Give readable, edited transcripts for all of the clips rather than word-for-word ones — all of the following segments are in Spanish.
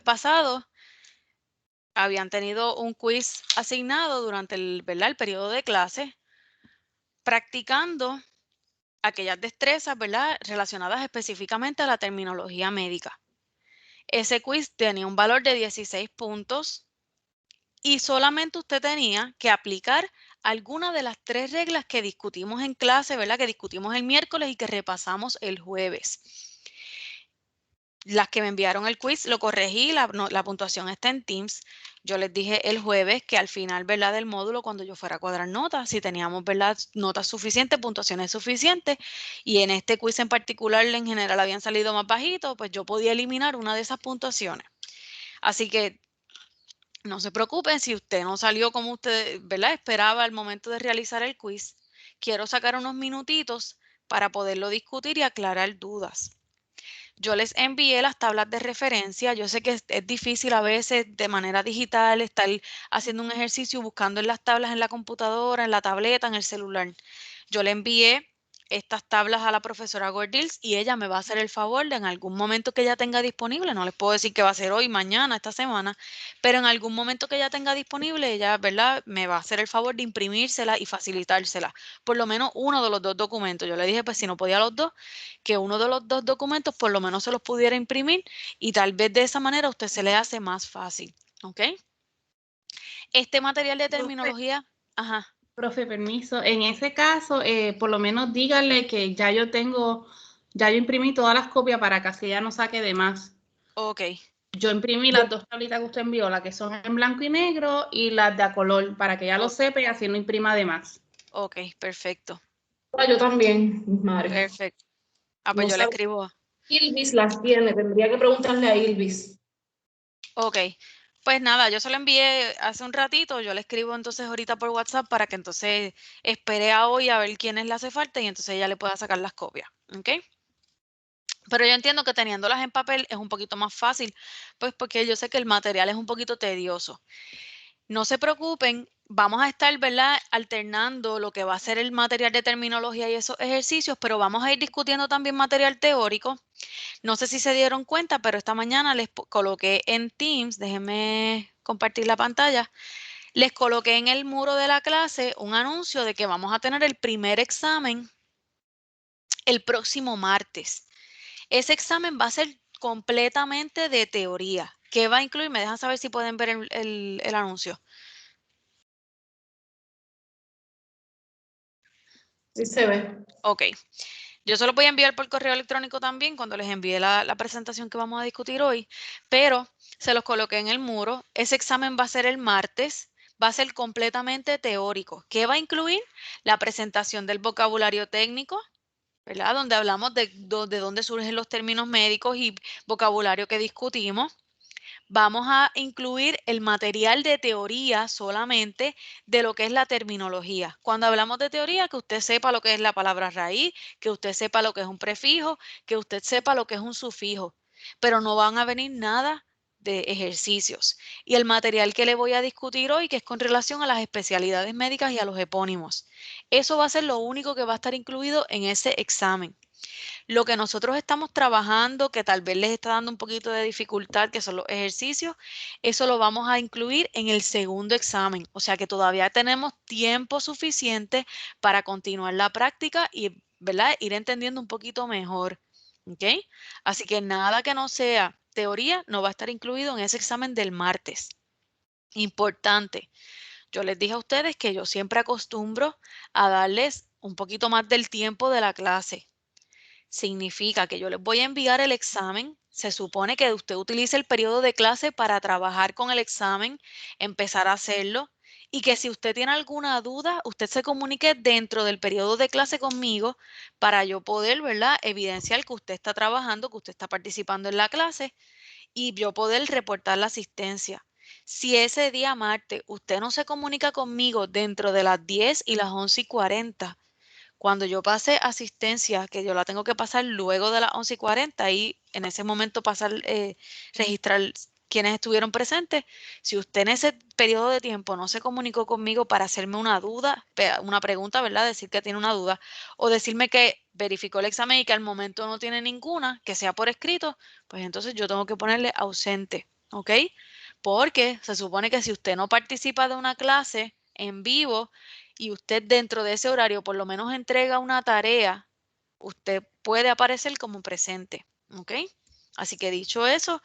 pasado habían tenido un quiz asignado durante el periodo de clase, practicando aquellas destrezas, relacionadas específicamente a la terminología médica. Ese quiz tenía un valor de 16 puntos y solamente usted tenía que aplicar alguna de las 3 reglas que discutimos en clase, que discutimos el miércoles y que repasamos el jueves. Las que me enviaron el quiz, lo corregí, la puntuación está en Teams. Yo les dije el jueves que al final, del módulo, cuando yo fuera a cuadrar notas, si teníamos, notas suficientes, puntuaciones suficientes, y en este quiz en particular, en general, habían salido más bajitos, pues yo podía eliminar una de esas puntuaciones. Así que no se preocupen si usted no salió como usted, esperaba al momento de realizar el quiz. Quiero sacar unos minutitos para poderlo discutir y aclarar dudas. Yo les envié las tablas de referencia. Yo sé que es difícil a veces de manera digital estar haciendo un ejercicio buscando en las tablas en la computadora, en la tableta, en el celular. Yo le envié estas tablas a la profesora Gordils y ella me va a hacer el favor de en algún momento que ella tenga disponible, no les puedo decir que va a ser hoy, mañana, esta semana, pero en algún momento que ella tenga disponible, ella, me va a hacer el favor de imprimírsela y facilitársela, por lo menos uno de los 2 documentos. Yo le dije, pues si no podía los 2, que uno de los 2 documentos por lo menos se los pudiera imprimir y tal vez de esa manera a usted se le hace más fácil, ¿ok? Este material de terminología, ajá. Profe, permiso. En ese caso, por lo menos dígale que ya yo imprimí todas las copias para que así ya no saque de más. Ok. Yo imprimí las 2 tablitas que usted envió, las que son en blanco y negro y las de a color, para que ya lo sepa y así no imprima de más. Ok, perfecto. Yo también, madre. Perfecto. Ah, pues No yo le sabe. escribo. Ilvis las tiene, tendría que preguntarle a Ilvis. Ok. Pues nada, yo se lo envié hace un ratito, yo le escribo entonces ahorita por WhatsApp para que entonces espere a hoy a ver quiénes le hace falta y entonces ella le pueda sacar las copias, ¿ok? Pero yo entiendo que teniéndolas en papel es un poquito más fácil, pues porque yo sé que el material es un poquito tedioso. No se preocupen, vamos a estar, alternando lo que va a ser el material de terminología y esos ejercicios, pero vamos a ir discutiendo también material teórico. No sé si se dieron cuenta, pero esta mañana les coloqué en Teams, déjenme compartir la pantalla, les coloqué en el muro de la clase un anuncio de que vamos a tener el primer examen el próximo martes. Ese examen va a ser completamente de teoría. ¿Qué va a incluir? Me dejan saber si pueden ver el anuncio. Sí se ve. Ok. Yo se lo voy a enviar por correo electrónico también cuando les envíe la presentación que vamos a discutir hoy, pero se los coloqué en el muro. Ese examen va a ser el martes, va a ser completamente teórico. ¿Qué va a incluir? La presentación del vocabulario técnico, donde hablamos de dónde surgen los términos médicos y vocabulario que discutimos. Vamos a incluir el material de teoría solamente de lo que es la terminología. Cuando hablamos de teoría, que usted sepa lo que es la palabra raíz, que usted sepa lo que es un prefijo, que usted sepa lo que es un sufijo, pero no van a venir nada de ejercicios. Y el material que le voy a discutir hoy, que es con relación a las especialidades médicas y a los epónimos. Eso va a ser lo único que va a estar incluido en ese examen. Lo que nosotros estamos trabajando, que tal vez les está dando un poquito de dificultad, que son los ejercicios, eso lo vamos a incluir en el segundo examen. O sea que todavía tenemos tiempo suficiente para continuar la práctica y, ir entendiendo un poquito mejor. ¿Ok? Así que nada que no sea teoría no va a estar incluido en ese examen del martes. Importante. Yo les dije a ustedes que yo siempre acostumbro a darles un poquito más del tiempo de la clase. Significa que yo les voy a enviar el examen. Se supone que usted utilice el periodo de clase para trabajar con el examen, empezar a hacerlo y que si usted tiene alguna duda, usted se comunique dentro del periodo de clase conmigo para yo poder, evidenciar que usted está trabajando, que usted está participando en la clase y yo poder reportar la asistencia. Si ese día martes usted no se comunica conmigo dentro de las 10 y las 11:40, cuando yo pase asistencia, que yo la tengo que pasar luego de las 11:40 y en ese momento pasar, registrar quienes estuvieron presentes, si usted en ese periodo de tiempo no se comunicó conmigo para hacerme una duda, una pregunta, decir que tiene una duda o decirme que verificó el examen y que al momento no tiene ninguna, que sea por escrito, pues entonces yo tengo que ponerle ausente. ¿ok? Porque se supone que si usted no participa de una clase en vivo y usted dentro de ese horario por lo menos entrega una tarea, usted puede aparecer como presente, ¿ok? Así que dicho eso,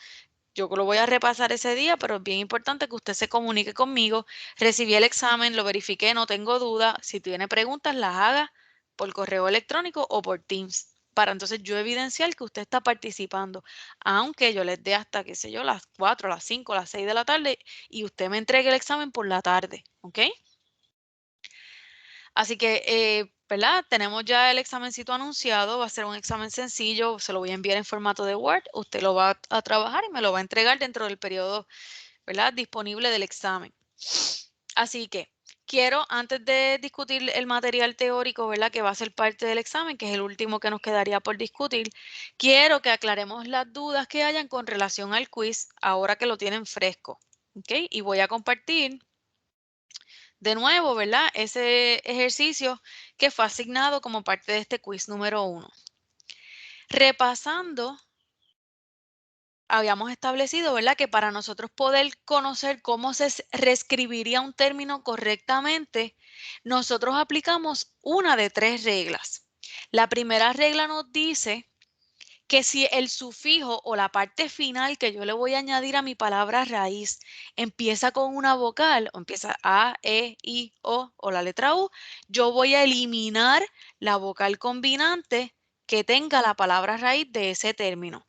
yo lo voy a repasar ese día, pero es bien importante que usted se comunique conmigo. Recibí el examen, lo verifiqué, no tengo duda. Si tiene preguntas, las haga por correo electrónico o por Teams, para entonces yo evidenciar que usted está participando, aunque yo les dé hasta, qué sé yo, las 4, las 5, las 6 de la tarde y usted me entregue el examen por la tarde, ¿ok? Así que, ¿verdad? Tenemos ya el examencito anunciado, va a ser un examen sencillo, se lo voy a enviar en formato de Word, usted lo va a trabajar y me lo va a entregar dentro del periodo, ¿verdad? Disponible del examen. Así que quiero, antes de discutir el material teórico, ¿verdad? Que va a ser parte del examen, que es el último que nos quedaría por discutir, quiero que aclaremos las dudas que hayan con relación al quiz ahora que lo tienen fresco, ¿ok? Y voy a compartir de nuevo, ¿verdad? Ese ejercicio que fue asignado como parte de este quiz número 1. Repasando, habíamos establecido, ¿verdad? Que para nosotros poder conocer cómo se reescribiría un término correctamente, nosotros aplicamos una de 3 reglas. La primera regla nos dice que si el sufijo o la parte final que yo le voy a añadir a mi palabra raíz empieza con una vocal, o empieza A, E, I, o la letra U, yo voy a eliminar la vocal combinante que tenga la palabra raíz de ese término.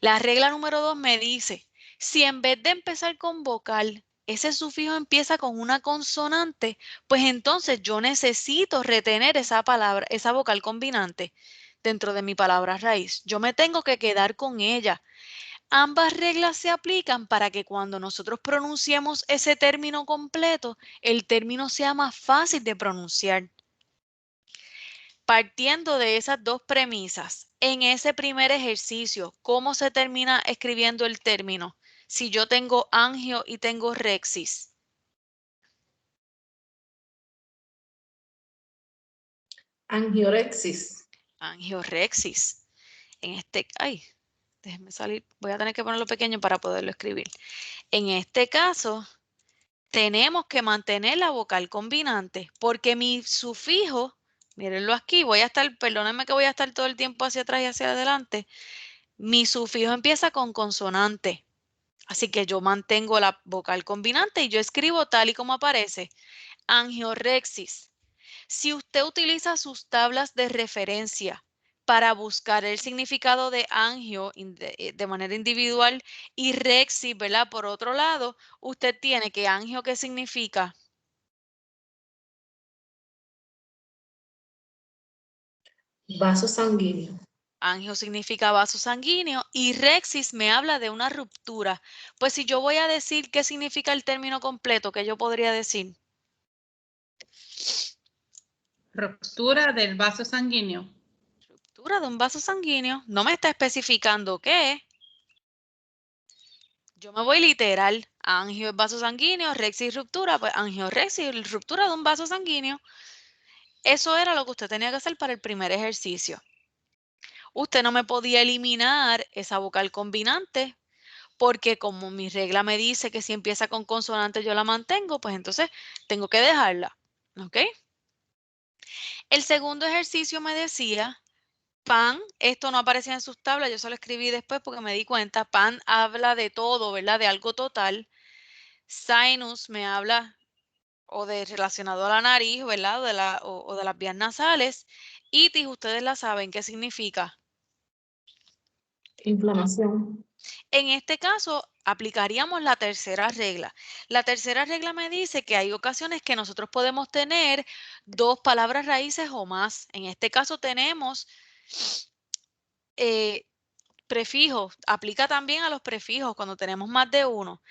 La regla número 2 me dice, si en vez de empezar con vocal, ese sufijo empieza con una consonante, pues entonces yo necesito retener esa palabra, esa vocal combinante dentro de mi palabra raíz. Yo me tengo que quedar con ella. Ambas reglas se aplican para que cuando nosotros pronunciemos ese término completo, el término sea más fácil de pronunciar. Partiendo de esas dos premisas, en ese primer ejercicio, ¿cómo se termina escribiendo el término? Si yo tengo angio y tengo rexis. Angiorexis. Angiorexis. Déjenme salir, voy a tener que ponerlo pequeño para poderlo escribir. En este caso, tenemos que mantener la vocal combinante porque mi sufijo, mírenlo aquí, perdónenme que voy a estar todo el tiempo hacia atrás y hacia adelante. Mi sufijo empieza con consonante. Así que yo mantengo la vocal combinante y yo escribo tal y como aparece. Angiorexis. Si usted utiliza sus tablas de referencia para buscar el significado de angio de manera individual y rexis, ¿verdad? Por otro lado, usted tiene que angio, ¿qué significa? Vaso sanguíneo. Angio significa vaso sanguíneo y rexis me habla de una ruptura. Pues si yo voy a decir qué significa el término completo, ¿qué yo podría decir? Ruptura del vaso sanguíneo. Ruptura de un vaso sanguíneo. No me está especificando qué. Yo me voy literal. Angio es vaso sanguíneo, rexis ruptura, pues angiorexis, ruptura de un vaso sanguíneo. Eso era lo que usted tenía que hacer para el primer ejercicio. Usted no me podía eliminar esa vocal combinante porque como mi regla me dice que si empieza con consonante yo la mantengo, pues entonces tengo que dejarla. ¿Ok? El segundo ejercicio me decía, pan, esto no aparecía en sus tablas, yo solo escribí después porque me di cuenta, pan habla de todo, ¿verdad? De algo total. Sinus me habla o de relacionado a la nariz, ¿verdad? O de las vías nasales. Itis, ustedes la saben, ¿qué significa? Inflamación. En este caso, aplicaríamos la tercera regla. La tercera regla me dice que hay ocasiones que nosotros podemos tener dos palabras raíces o más. En este caso tenemos prefijos. Aplica también a los prefijos cuando tenemos más de uno.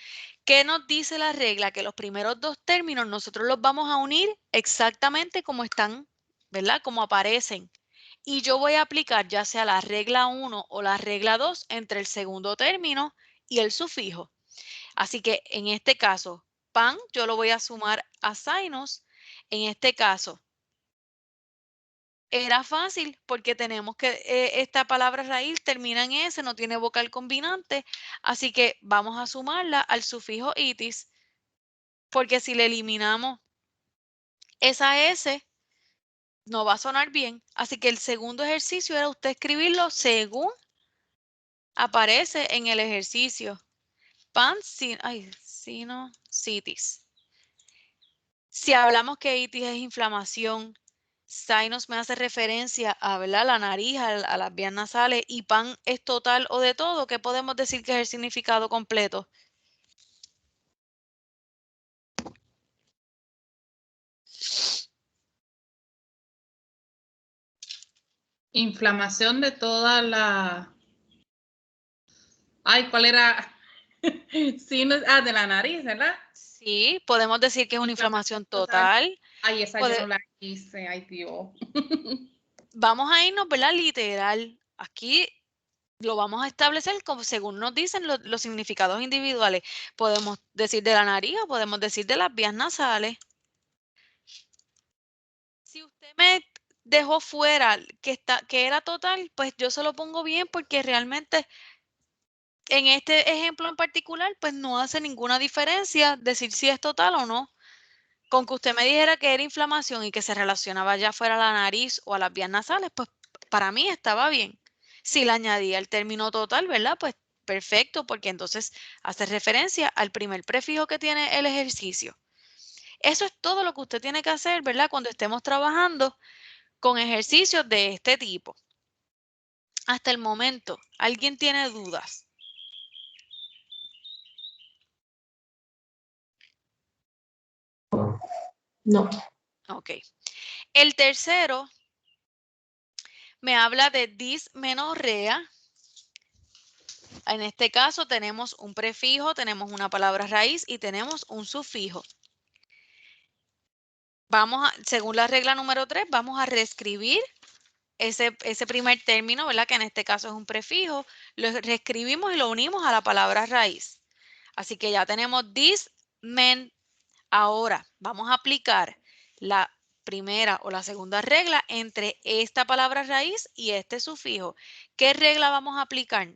¿Qué nos dice la regla? Que los primeros dos términos nosotros los vamos a unir exactamente como están, ¿verdad? Como aparecen. Y yo voy a aplicar ya sea la regla 1 o la regla 2 entre el segundo término y el sufijo. Así que en este caso, pan, yo lo voy a sumar a sinus. En este caso, Era fácil porque tenemos que esta palabra raíz termina en S, no tiene vocal combinante, así que vamos a sumarla al sufijo itis, porque si le eliminamos esa S, no va a sonar bien. Así que el segundo ejercicio era usted escribirlo según aparece en el ejercicio. Sinusitis. Si hablamos que itis es inflamación, sinus me hace referencia a, ¿verdad?, la nariz, a las vías nasales, y pan es total o de todo, ¿qué podemos decir que es el significado completo? Inflamación de toda la... Ay, ¿cuál era? Sinus, de la nariz, ¿verdad? Sí, podemos decir que es una inflamación total. Ay, esa yo no la hice, ay Dios. Vamos a irnos, ¿verdad?, literal. Aquí lo vamos a establecer como según nos dicen los significados individuales. Podemos decir de la nariz o podemos decir de las vías nasales. Si usted me dejó fuera que era total, pues yo se lo pongo bien porque realmente en este ejemplo en particular, pues no hace ninguna diferencia decir si es total o no. Con que usted me dijera que era inflamación y que se relacionaba ya fuera a la nariz o a las vías nasales, pues para mí estaba bien. Si le añadía el término total, ¿verdad? Pues perfecto, porque entonces hace referencia al primer prefijo que tiene el ejercicio. Eso es todo lo que usted tiene que hacer, ¿verdad? Cuando estemos trabajando con ejercicios de este tipo. Hasta el momento, ¿alguien tiene dudas? No. Ok. El tercero me habla de dismenorrea. En este caso tenemos un prefijo, tenemos una palabra raíz y tenemos un sufijo. Según la regla número 3, vamos a reescribir ese primer término, ¿verdad?, que en este caso es un prefijo, lo reescribimos y lo unimos a la palabra raíz. Así que ya tenemos dismen. Ahora vamos a aplicar la primera o la segunda regla entre esta palabra raíz y este sufijo. ¿Qué regla vamos a aplicar?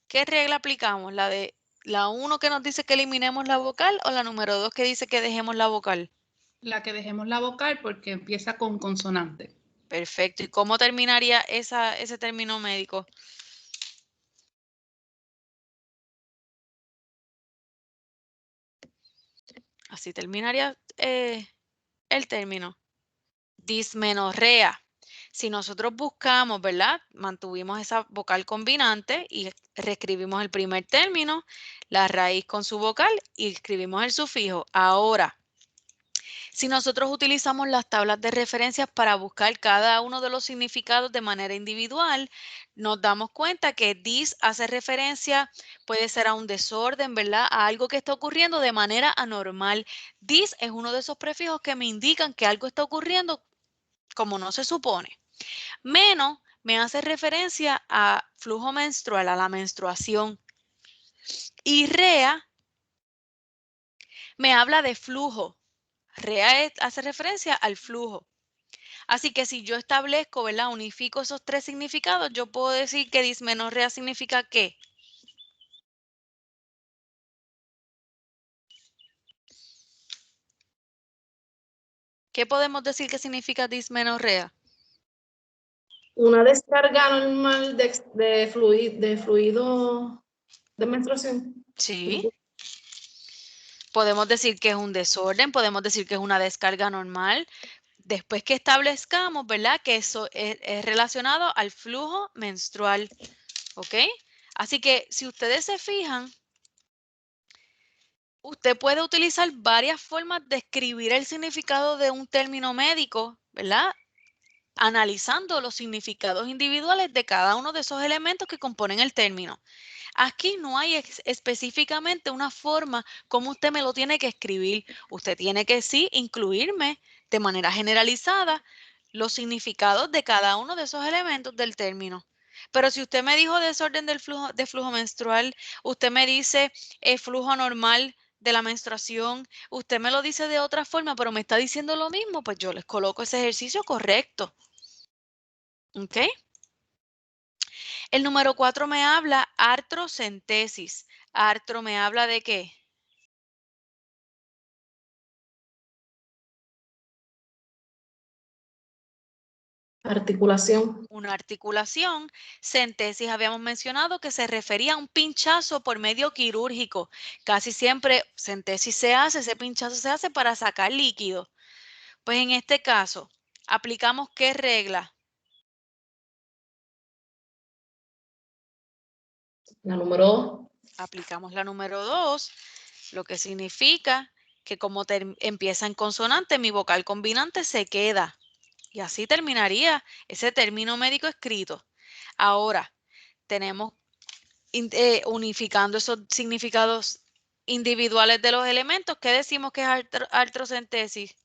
¿Qué regla aplicamos? ¿La de la 1 que nos dice que eliminemos la vocal o la número 2 que dice que dejemos la vocal? La que dejemos la vocal porque empieza con consonante. Perfecto. ¿Y cómo terminaría ese término médico? Así terminaría el término. Dismenorrea. Si nosotros buscamos, ¿verdad?, mantuvimos esa vocal combinante y reescribimos el primer término, la raíz con su vocal y escribimos el sufijo. Ahora, si nosotros utilizamos las tablas de referencias para buscar cada uno de los significados de manera individual, nos damos cuenta que dis hace referencia, puede ser a un desorden, ¿verdad?, a algo que está ocurriendo de manera anormal. Dis es uno de esos prefijos que me indican que algo está ocurriendo como no se supone. Menos me hace referencia a flujo menstrual, a la menstruación. Y rea me habla de flujo. Rea hace referencia al flujo. Así que si yo establezco, ¿verdad?, unifico esos tres significados, yo puedo decir que dismenorrea significa ¿qué? ¿Qué podemos decir que significa dismenorrea? Una descarga normal de fluido de menstruación. Sí. Podemos decir que es un desorden, podemos decir que es una descarga normal. Después que establezcamos, ¿verdad?, que eso es relacionado al flujo menstrual. ¿Ok? Así que si ustedes se fijan, usted puede utilizar varias formas de escribir el significado de un término médico, ¿verdad?, analizando los significados individuales de cada uno de esos elementos que componen el término. Aquí no hay específicamente una forma como usted me lo tiene que escribir. Usted tiene que sí incluirme de manera generalizada los significados de cada uno de esos elementos del término. Pero si usted me dijo desorden del flujo menstrual, usted me dice flujo normal de la menstruación, usted me lo dice de otra forma, pero me está diciendo lo mismo, pues yo les coloco ese ejercicio correcto. ¿Ok? El número 4 me habla artrocentesis. Artro me habla de qué? Articulación. Una articulación. Centesis habíamos mencionado que se refería a un pinchazo por medio quirúrgico. Casi siempre centesis se hace, ese pinchazo se hace para sacar líquido. Pues en este caso, ¿aplicamos qué regla? La número 2. Aplicamos la número 2, lo que significa que como empieza en consonante, mi vocal combinante se queda. Y así terminaría ese término médico escrito. Ahora, tenemos unificando esos significados individuales de los elementos. ¿Qué decimos que es artrocentesis?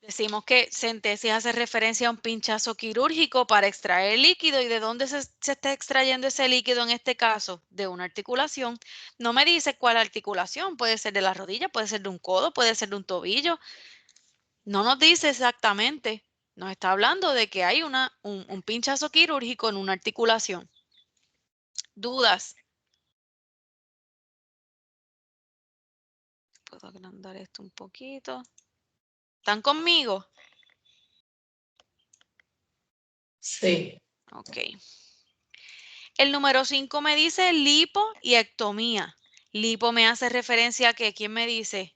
Decimos que centesis hace referencia a un pinchazo quirúrgico para extraer el líquido. ¿Y de dónde se está extrayendo ese líquido en este caso? De una articulación. No me dice cuál articulación. Puede ser de la rodilla, puede ser de un codo, puede ser de un tobillo. No nos dice exactamente. Nos está hablando de que hay un pinchazo quirúrgico en una articulación. ¿Dudas? Puedo agrandar esto un poquito. ¿Están conmigo? Sí. Ok. El número 5 me dice lipo y ectomía. Lipo me hace referencia a qué. ¿Quién me dice?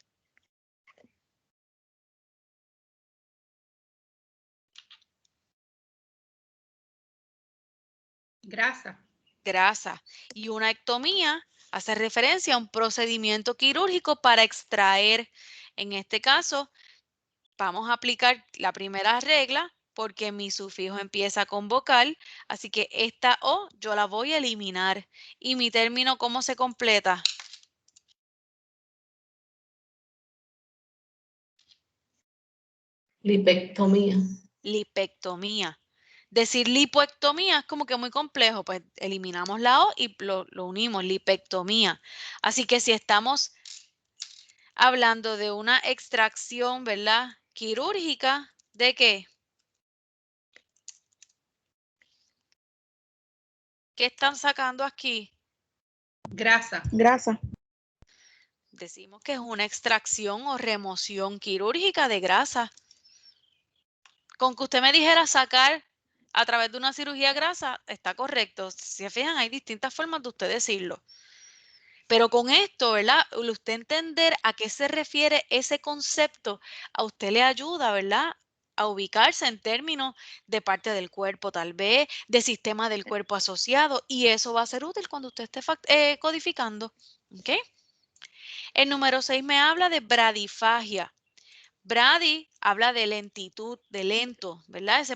Grasa. Grasa. Y una ectomía hace referencia a un procedimiento quirúrgico para extraer. En este caso, vamos a aplicar la primera regla porque mi sufijo empieza con vocal, así que esta O yo la voy a eliminar. Y mi término, ¿cómo se completa? Lipectomía. Lipectomía. Decir lipoectomía es como que muy complejo, pues eliminamos la O y lo unimos, lipectomía. Así que si estamos hablando de una extracción, ¿verdad? Quirúrgica, ¿de qué? ¿Qué están sacando aquí? Grasa. Grasa. Decimos que es una extracción o remoción quirúrgica de grasa. Con que usted me dijera sacar a través de una cirugía grasa, está correcto. Si se fijan, hay distintas formas de usted decirlo. Pero con esto, ¿verdad? Usted entender a qué se refiere ese concepto, a usted le ayuda, ¿verdad? A ubicarse en términos de parte del cuerpo, tal vez, de sistema del cuerpo asociado, y eso va a ser útil cuando usted esté codificando. ¿Ok? El número 6 me habla de bradifagia. Brady habla de lentitud, de lento, ¿verdad?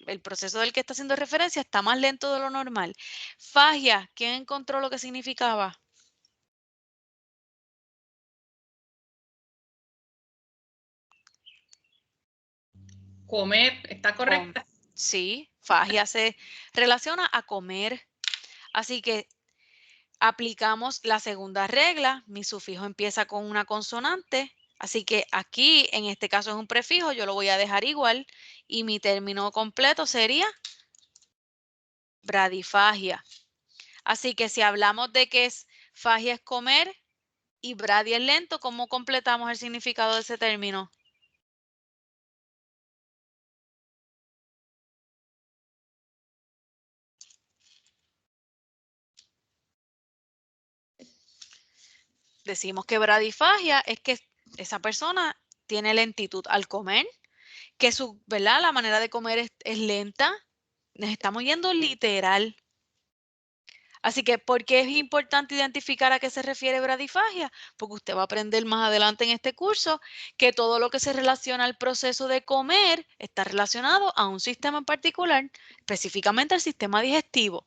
El proceso del que está haciendo referencia está más lento de lo normal. Fagia, ¿quién encontró lo que significaba? Comer. ¿Está correcta? Sí, fagia se relaciona a comer. Así que aplicamos la segunda regla. Mi sufijo empieza con una consonante. Así que aquí, en este caso es un prefijo, yo lo voy a dejar igual. Y mi término completo sería bradifagia. Así que si hablamos de que fagia es comer y bradia es lento, ¿cómo completamos el significado de ese término? Decimos que bradifagia es que esa persona tiene lentitud al comer, que ¿verdad? La manera de comer es lenta. Nos estamos yendo literal. Así que, ¿por qué es importante identificar a qué se refiere bradifagia? Porque usted va a aprender más adelante en este curso que todo lo que se relaciona al proceso de comer está relacionado a un sistema en particular, específicamente al sistema digestivo.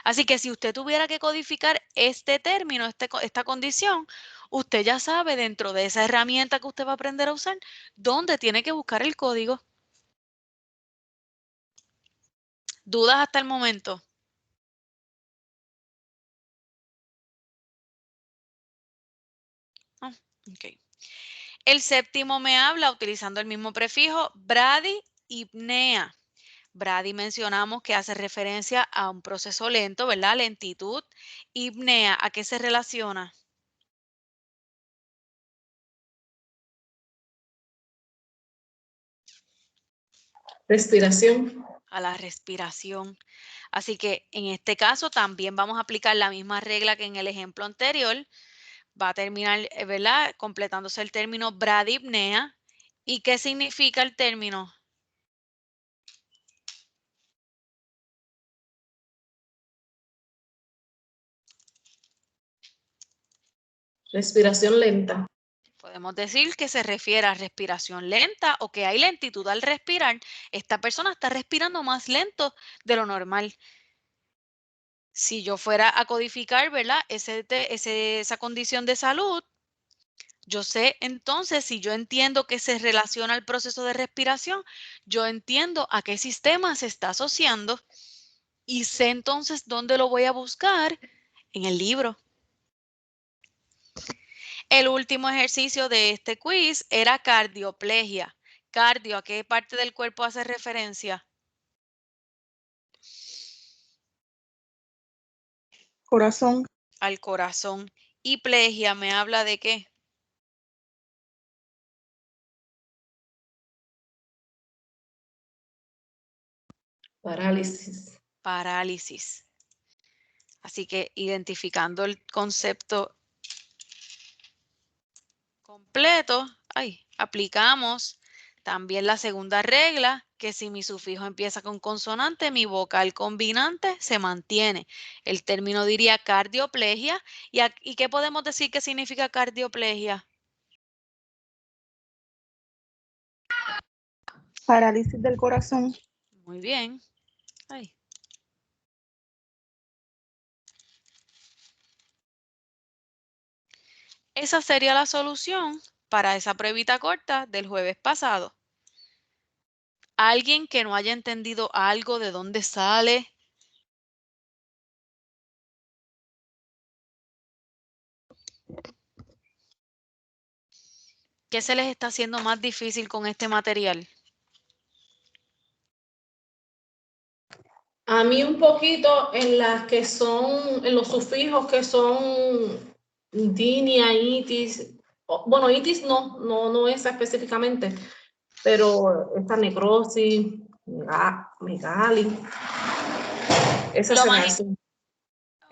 Así que si usted tuviera que codificar este término, esta condición, usted ya sabe dentro de esa herramienta que usted va a aprender a usar, dónde tiene que buscar el código. ¿Dudas hasta el momento? Ah, ok. El séptimo me habla utilizando el mismo prefijo, bradipnea. Brady mencionamos que hace referencia a un proceso lento, ¿verdad? Lentitud. Hipnea, ¿a qué se relaciona? Respiración. A la respiración. Así que en este caso también vamos a aplicar la misma regla que en el ejemplo anterior. Va a terminar, ¿verdad? Completándose el término bradipnea. ¿Y qué significa el término? Respiración lenta. Podemos decir que se refiere a respiración lenta o que hay lentitud al respirar. Esta persona está respirando más lento de lo normal. Si yo fuera a codificar, ¿verdad? Esa condición de salud, yo sé entonces, si yo entiendo que se relaciona al proceso de respiración, yo entiendo a qué sistema se está asociando y sé entonces dónde lo voy a buscar en el libro. El último ejercicio de este quiz era cardioplegia. Cardio, ¿a qué parte del cuerpo hace referencia? Corazón. Al corazón. Y plegia, ¿me habla de qué? Parálisis. Parálisis. Así que identificando el concepto completo, aplicamos también la segunda regla, que si mi sufijo empieza con consonante, mi vocal combinante se mantiene. El término diría cardioplegia. ¿Y qué podemos decir que significa cardioplegia? Parálisis del corazón. Muy bien. Ay. Esa sería la solución para esa pruebita corta del jueves pasado. ¿Alguien que no haya entendido algo de dónde sale? ¿Qué se les está haciendo más difícil con este material? A mí un poquito en las que son, en los sufijos que son dinia, itis. Bueno, itis no esa específicamente, pero esta necrosis, megali. Esa se me hace.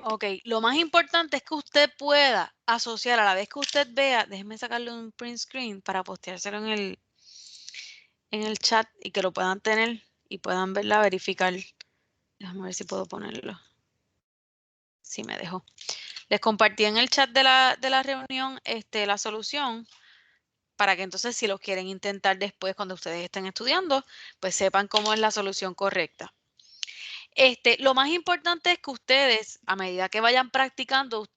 Ok, lo más importante es que usted pueda asociar a la vez que usted vea, déjeme sacarle un print screen para posteárselo en el chat y que lo puedan tener y puedan verla, verificar. Déjame ver si puedo ponerlo. Sí, me dejó. Les compartí en el chat de la reunión la solución para que entonces si lo quieren intentar después cuando ustedes estén estudiando, pues sepan cómo es la solución correcta. Lo más importante es que ustedes, a medida que vayan practicando,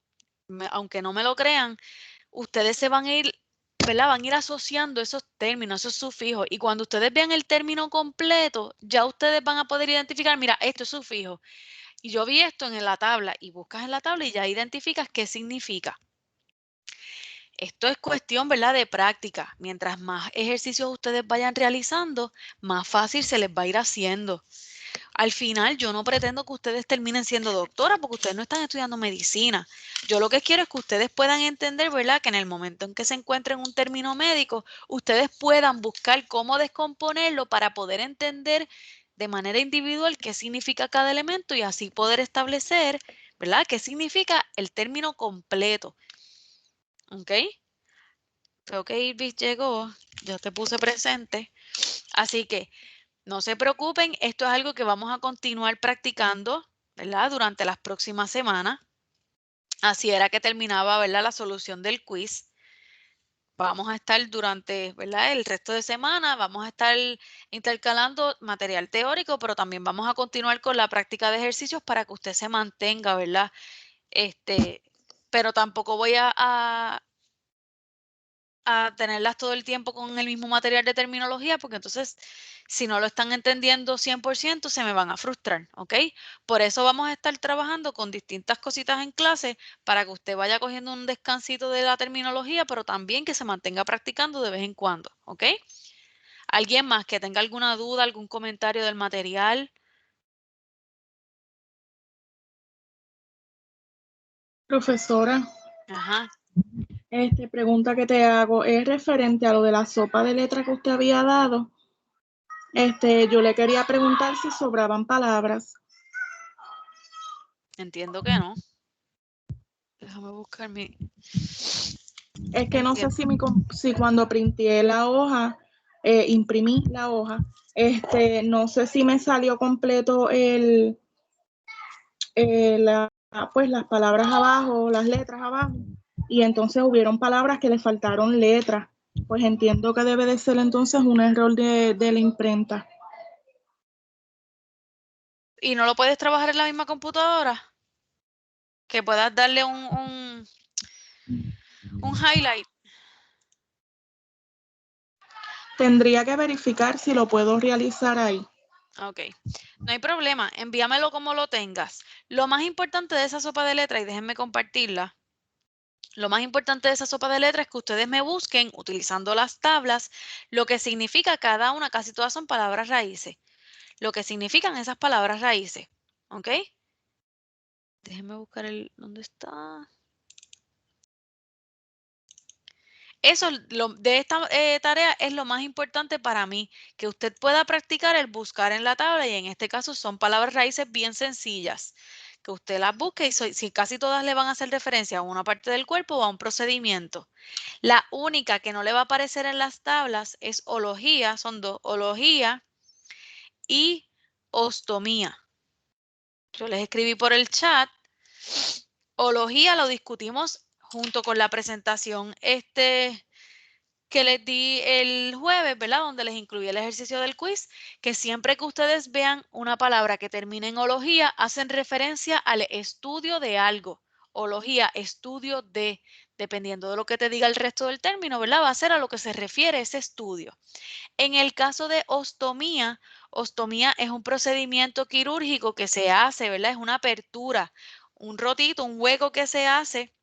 aunque no me lo crean, ustedes se van a ir, ¿verdad? Van a ir asociando esos términos, esos sufijos. Y cuando ustedes vean el término completo, ya ustedes van a poder identificar, mira, esto es sufijo. Y yo vi esto en la tabla y buscas en la tabla y ya identificas qué significa. Esto es cuestión, ¿verdad?, de práctica. Mientras más ejercicios ustedes vayan realizando, más fácil se les va a ir haciendo. Al final, yo no pretendo que ustedes terminen siendo doctoras porque ustedes no están estudiando medicina. Yo lo que quiero es que ustedes puedan entender, ¿verdad?, que en el momento en que se encuentren un término médico, ustedes puedan buscar cómo descomponerlo para poder entender de manera individual qué significa cada elemento y así poder establecer, ¿verdad?, qué significa el término completo. ¿Ok? Creo que Irvis llegó, yo te puse presente. Así que no se preocupen, esto es algo que vamos a continuar practicando ¿verdad? Durante las próximas semanas. Así era que terminaba, ¿verdad? La solución del quiz. Vamos a estar durante, ¿verdad? El resto de semana, vamos a estar intercalando material teórico, pero también vamos a continuar con la práctica de ejercicios para que usted se mantenga, ¿verdad? Pero tampoco voy a tenerlas todo el tiempo con el mismo material de terminología, porque entonces, si no lo están entendiendo 100%, se me van a frustrar, ¿ok? Por eso vamos a estar trabajando con distintas cositas en clase para que usted vaya cogiendo un descansito de la terminología, pero también que se mantenga practicando de vez en cuando, ¿ok? ¿Alguien más que tenga alguna duda, algún comentario del material? Profesora, Ajá. pregunta que te hago es referente a lo de la sopa de letra que usted había dado. Yo le quería preguntar si sobraban palabras. Entiendo que no. Déjame buscar mi... Es que no sé Entiendo. si cuando printé la hoja, imprimí la hoja, no sé si me salió completo pues las palabras abajo, las letras abajo, y entonces hubieron palabras que le faltaron letras. Pues entiendo que debe de ser entonces un error de la imprenta. ¿Y no lo puedes trabajar en la misma computadora? Que puedas darle un highlight. Tendría que verificar si lo puedo realizar ahí. Ok, no hay problema, envíamelo como lo tengas. Lo más importante de esa sopa de letras, y déjenme compartirla, lo más importante de esa sopa de letras es que ustedes me busquen utilizando las tablas, lo que significa cada una, casi todas son palabras raíces, lo que significan esas palabras raíces, ¿ok? Déjenme buscar ¿dónde está? Eso de esta tarea es lo más importante para mí, que usted pueda practicar el buscar en la tabla y en este caso son palabras raíces bien sencillas, que usted las busque y si casi todas le van a hacer referencia a una parte del cuerpo o a un procedimiento. La única que no le va a aparecer en las tablas es ología, son dos, ología y ostomía. Yo les escribí por el chat. Ología lo discutimos junto con la presentación que les di el jueves, ¿verdad? Donde les incluí el ejercicio del quiz, que siempre que ustedes vean una palabra que termine en ología, hacen referencia al estudio de algo. Ología, estudio de, dependiendo de lo que te diga el resto del término, ¿verdad? Va a ser a lo que se refiere ese estudio. En el caso de ostomía, ostomía es un procedimiento quirúrgico que se hace, ¿verdad? Es una apertura, un rotito, un hueco que se hace.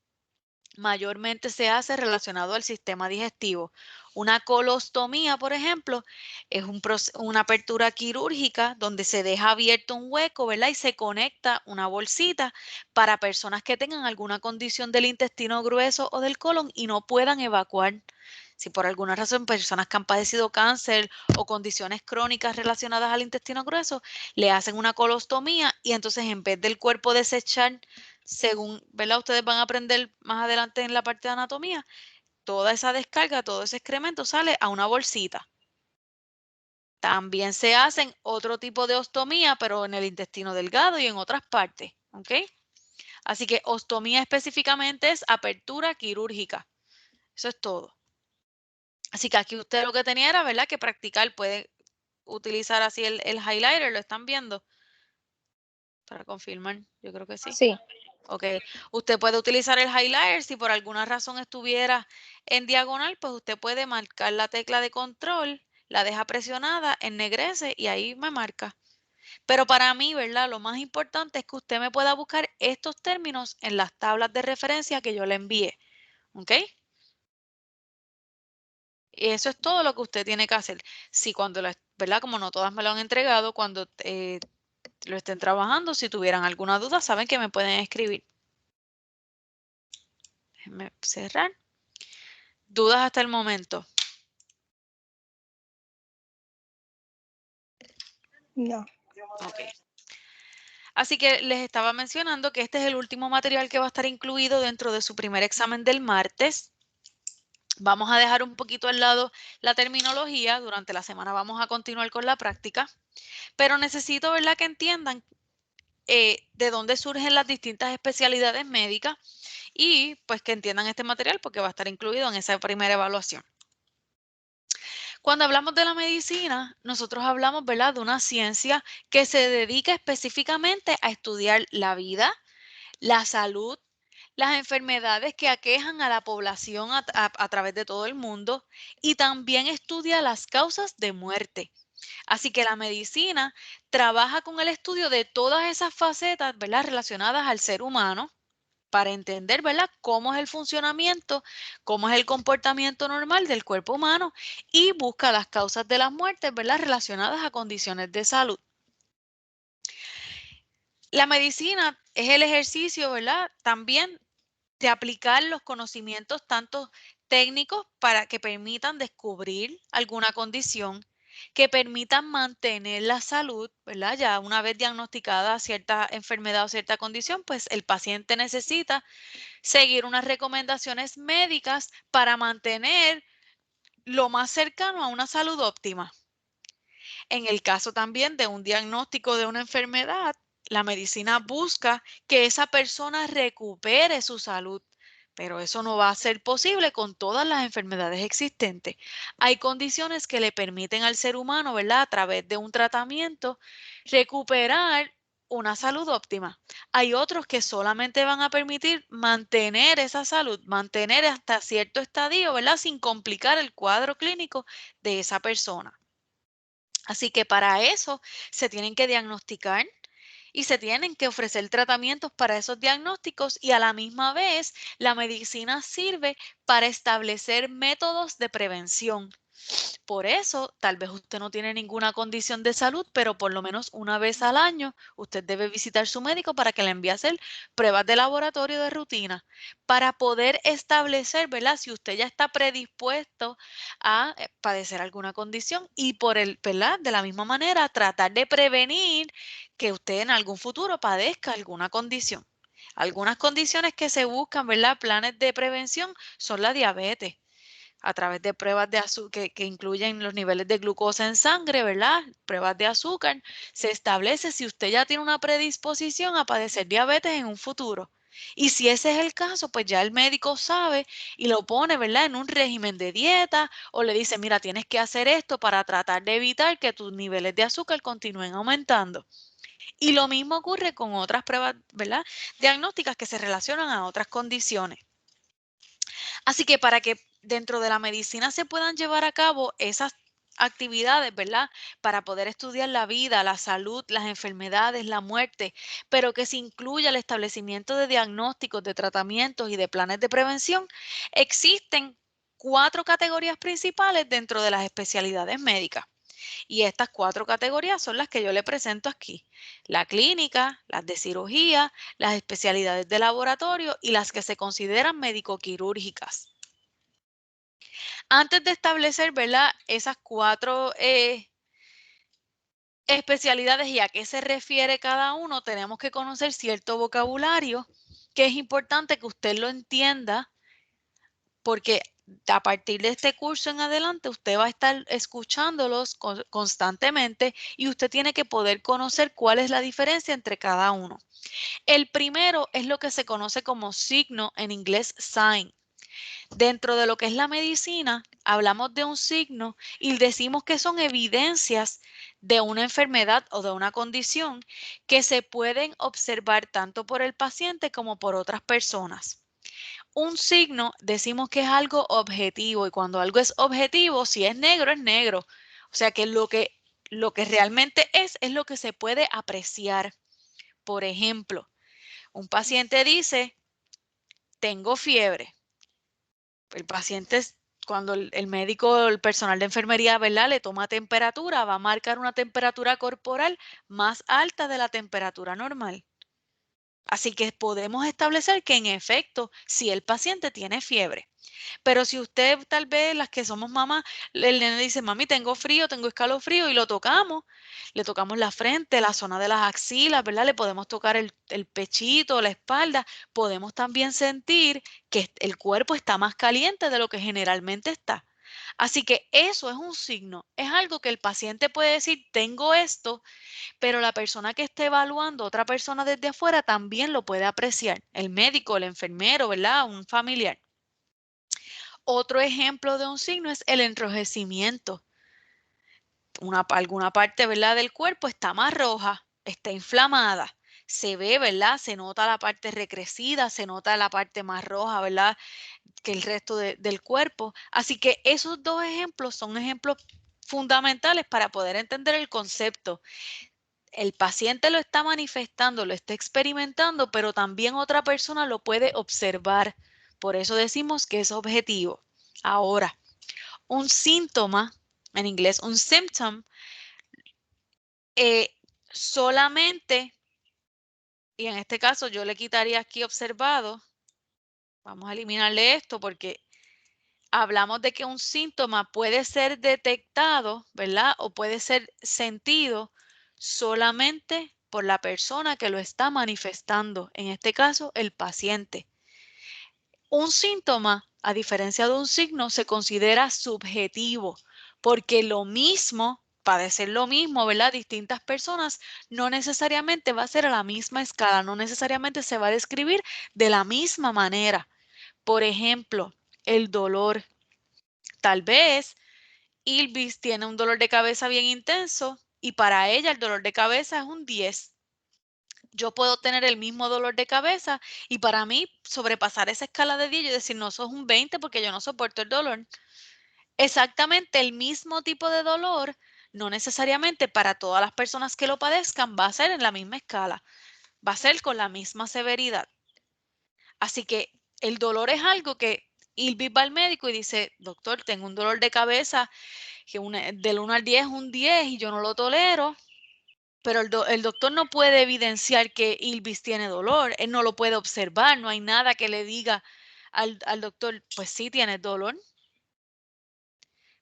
Mayormente se hace relacionado al sistema digestivo. Una colostomía, por ejemplo, es una apertura quirúrgica donde se deja abierto un hueco, ¿verdad? Y se conecta una bolsita para personas que tengan alguna condición del intestino grueso o del colon y no puedan evacuar. Si por alguna razón personas que han padecido cáncer o condiciones crónicas relacionadas al intestino grueso, le hacen una colostomía y entonces en vez del cuerpo desechar según, ¿verdad? Ustedes van a aprender más adelante en la parte de anatomía, toda esa descarga, todo ese excremento sale a una bolsita. También se hacen otro tipo de ostomía, pero en el intestino delgado y en otras partes, ¿ok? Así que ostomía específicamente es apertura quirúrgica. Eso es todo. Así que aquí usted lo que tenía era, ¿verdad? Que practicar, puede utilizar así el highlighter, ¿lo están viendo? Para confirmar, yo creo que sí. Sí. Ok, usted puede utilizar el highlighter, si por alguna razón estuviera en diagonal, pues usted puede marcar la tecla de control, la deja presionada, ennegrece y ahí me marca. Pero para mí, ¿verdad? Lo más importante es que usted me pueda buscar estos términos en las tablas de referencia que yo le envié, ¿ok? Y eso es todo lo que usted tiene que hacer. Si cuando, ¿verdad? Como no todas me lo han entregado, cuando lo estén trabajando, si tuvieran alguna duda, saben que me pueden escribir. Déjenme cerrar. ¿Dudas hasta el momento? No. Ok. Así que les estaba mencionando que este es el último material que va a estar incluido dentro de su primer examen del martes. Vamos a dejar un poquito al lado la terminología. Durante la semana vamos a continuar con la práctica. Pero necesito, ¿verdad?, que entiendan de dónde surgen las distintas especialidades médicas y pues que entiendan este material porque va a estar incluido en esa primera evaluación. Cuando hablamos de la medicina, nosotros hablamos, ¿verdad?, de una ciencia que se dedica específicamente a estudiar la vida, la salud, las enfermedades que aquejan a la población a través de todo el mundo y también estudia las causas de muerte. Así que la medicina trabaja con el estudio de todas esas facetas, ¿verdad?, relacionadas al ser humano para entender, ¿verdad?, cómo es el funcionamiento, cómo es el comportamiento normal del cuerpo humano y busca las causas de las muertes, ¿verdad?, relacionadas a condiciones de salud. La medicina es el ejercicio, ¿verdad?, también de aplicar los conocimientos tanto técnicos para que permitan descubrir alguna condición, que permitan mantener la salud, ¿verdad? Ya una vez diagnosticada cierta enfermedad o cierta condición, pues el paciente necesita seguir unas recomendaciones médicas para mantener lo más cercano a una salud óptima. En el caso también de un diagnóstico de una enfermedad, la medicina busca que esa persona recupere su salud, pero eso no va a ser posible con todas las enfermedades existentes. Hay condiciones que le permiten al ser humano, ¿verdad?, a través de un tratamiento, recuperar una salud óptima. Hay otros que solamente van a permitir mantener esa salud, mantener hasta cierto estadio, ¿verdad?, sin complicar el cuadro clínico de esa persona. Así que para eso se tienen que diagnosticar y se tienen que ofrecer tratamientos para esos diagnósticos y a la misma vez la medicina sirve para establecer métodos de prevención. Por eso, tal vez usted no tiene ninguna condición de salud, pero por lo menos una vez al año usted debe visitar su médico para que le envíe a hacer pruebas de laboratorio de rutina para poder establecer, ¿verdad?, si usted ya está predispuesto a padecer alguna condición y ¿verdad?, de la misma manera tratar de prevenir que usted en algún futuro padezca alguna condición. Algunas condiciones que se buscan, ¿verdad?, planes de prevención son la diabetes a través de pruebas de azúcar que incluyen los niveles de glucosa en sangre, ¿verdad? Pruebas de azúcar. Se establece si usted ya tiene una predisposición a padecer diabetes en un futuro. Y si ese es el caso, pues ya el médico sabe y lo pone, ¿verdad?, en un régimen de dieta o le dice, mira, tienes que hacer esto para tratar de evitar que tus niveles de azúcar continúen aumentando. Y lo mismo ocurre con otras pruebas, ¿verdad?, diagnósticas que se relacionan a otras condiciones. Así que para que dentro de la medicina se puedan llevar a cabo esas actividades, ¿verdad?, para poder estudiar la vida, la salud, las enfermedades, la muerte, pero que se incluya el establecimiento de diagnósticos, de tratamientos y de planes de prevención, existen 4 categorías principales dentro de las especialidades médicas. Y estas 4 categorías son las que yo le presento aquí: la clínica, las de cirugía, las especialidades de laboratorio y las que se consideran médico-quirúrgicas. Antes de establecer, ¿verdad?, esas 4 especialidades y a qué se refiere cada uno, tenemos que conocer cierto vocabulario que es importante que usted lo entienda porque a partir de este curso en adelante usted va a estar escuchándolos constantemente y usted tiene que poder conocer cuál es la diferencia entre cada uno. El primero es lo que se conoce como signo, en inglés sign. Dentro de lo que es la medicina, hablamos de un signo y decimos que son evidencias de una enfermedad o de una condición que se pueden observar tanto por el paciente como por otras personas. Un signo decimos que es algo objetivo y cuando algo es objetivo, si es negro, es negro. O sea que lo que realmente es lo que se puede apreciar. Por ejemplo, un paciente dice, tengo fiebre. El paciente, cuando el médico, el personal de enfermería, ¿verdad?, le toma temperatura, va a marcar una temperatura corporal más alta de la temperatura normal. Así que podemos establecer que en efecto, si el paciente tiene fiebre. Pero si usted, tal vez las que somos mamás, el nene dice, mami, tengo frío, tengo escalofrío y lo tocamos, le tocamos la frente, la zona de las axilas, ¿verdad? Le podemos tocar el pechito, la espalda. Podemos también sentir que el cuerpo está más caliente de lo que generalmente está. Así que eso es un signo, es algo que el paciente puede decir, tengo esto, pero la persona que esté evaluando, otra persona desde afuera, también lo puede apreciar, el médico, el enfermero, ¿verdad? Un familiar. Otro ejemplo de un signo es el enrojecimiento. Alguna parte, ¿verdad?, del cuerpo está más roja, está inflamada. Se ve, ¿verdad? Se nota la parte recrecida, se nota la parte más roja, ¿verdad?, que el resto del cuerpo. Así que esos dos ejemplos son ejemplos fundamentales para poder entender el concepto. El paciente lo está manifestando, lo está experimentando, pero también otra persona lo puede observar. Por eso decimos que es objetivo. Ahora, un síntoma, en inglés un symptom, solamente, y en este caso yo le quitaría aquí observado, vamos a eliminarle esto porque hablamos de que un síntoma puede ser detectado, ¿verdad? O puede ser sentido solamente por la persona que lo está manifestando, en este caso el paciente. Un síntoma, a diferencia de un signo, se considera subjetivo, porque lo mismo, padecer lo mismo, ¿verdad? Distintas personas, no necesariamente va a ser a la misma escala, no necesariamente se va a describir de la misma manera. Por ejemplo, el dolor. Tal vez Ilvis tiene un dolor de cabeza bien intenso y para ella el dolor de cabeza es un 10. Yo puedo tener el mismo dolor de cabeza y para mí sobrepasar esa escala de 10 y decir, no, eso es un 20 porque yo no soporto el dolor. Exactamente el mismo tipo de dolor, no necesariamente para todas las personas que lo padezcan, va a ser en la misma escala, va a ser con la misma severidad. Así que el dolor es algo que Ilvis va al médico y dice, doctor, tengo un dolor de cabeza que del 1 al 10 es un 10 y yo no lo tolero. Pero el doctor no puede evidenciar que Ilvis tiene dolor, él no lo puede observar, no hay nada que le diga al doctor, pues sí tienes dolor.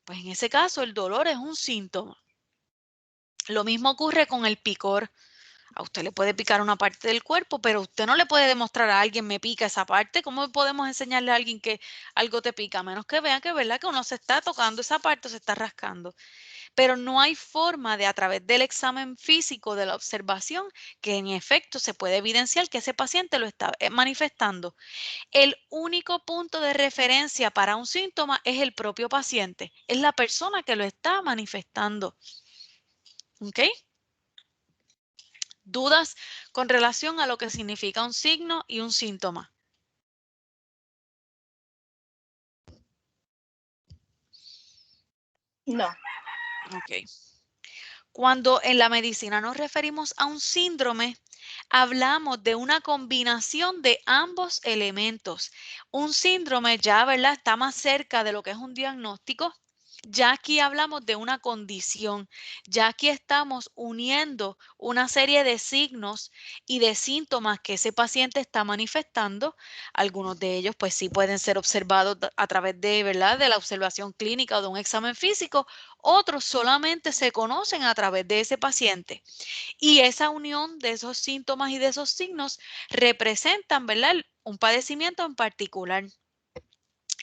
Pues en ese caso el dolor es un síntoma. Lo mismo ocurre con el picor. A usted le puede picar una parte del cuerpo, pero usted no le puede demostrar a alguien me pica esa parte. ¿Cómo podemos enseñarle a alguien que algo te pica? A menos que vean que, ¿verdad?, que uno se está tocando esa parte, se está rascando. Pero no hay forma de a través del examen físico de la observación que en efecto se puede evidenciar que ese paciente lo está manifestando. El único punto de referencia para un síntoma es el propio paciente, es la persona que lo está manifestando. ¿Ok? ¿Dudas con relación a lo que significa un signo y un síntoma? No. Ok. Cuando en la medicina nos referimos a un síndrome, hablamos de una combinación de ambos elementos. Un síndrome ya, ¿verdad?, está más cerca de lo que es un diagnóstico. Ya aquí hablamos de una condición, ya aquí estamos uniendo una serie de signos y de síntomas que ese paciente está manifestando. Algunos de ellos pues sí pueden ser observados a través de, ¿verdad?, de la observación clínica o de un examen físico. Otros solamente se conocen a través de ese paciente. Y esa unión de esos síntomas y de esos signos representan, ¿verdad?, un padecimiento en particular.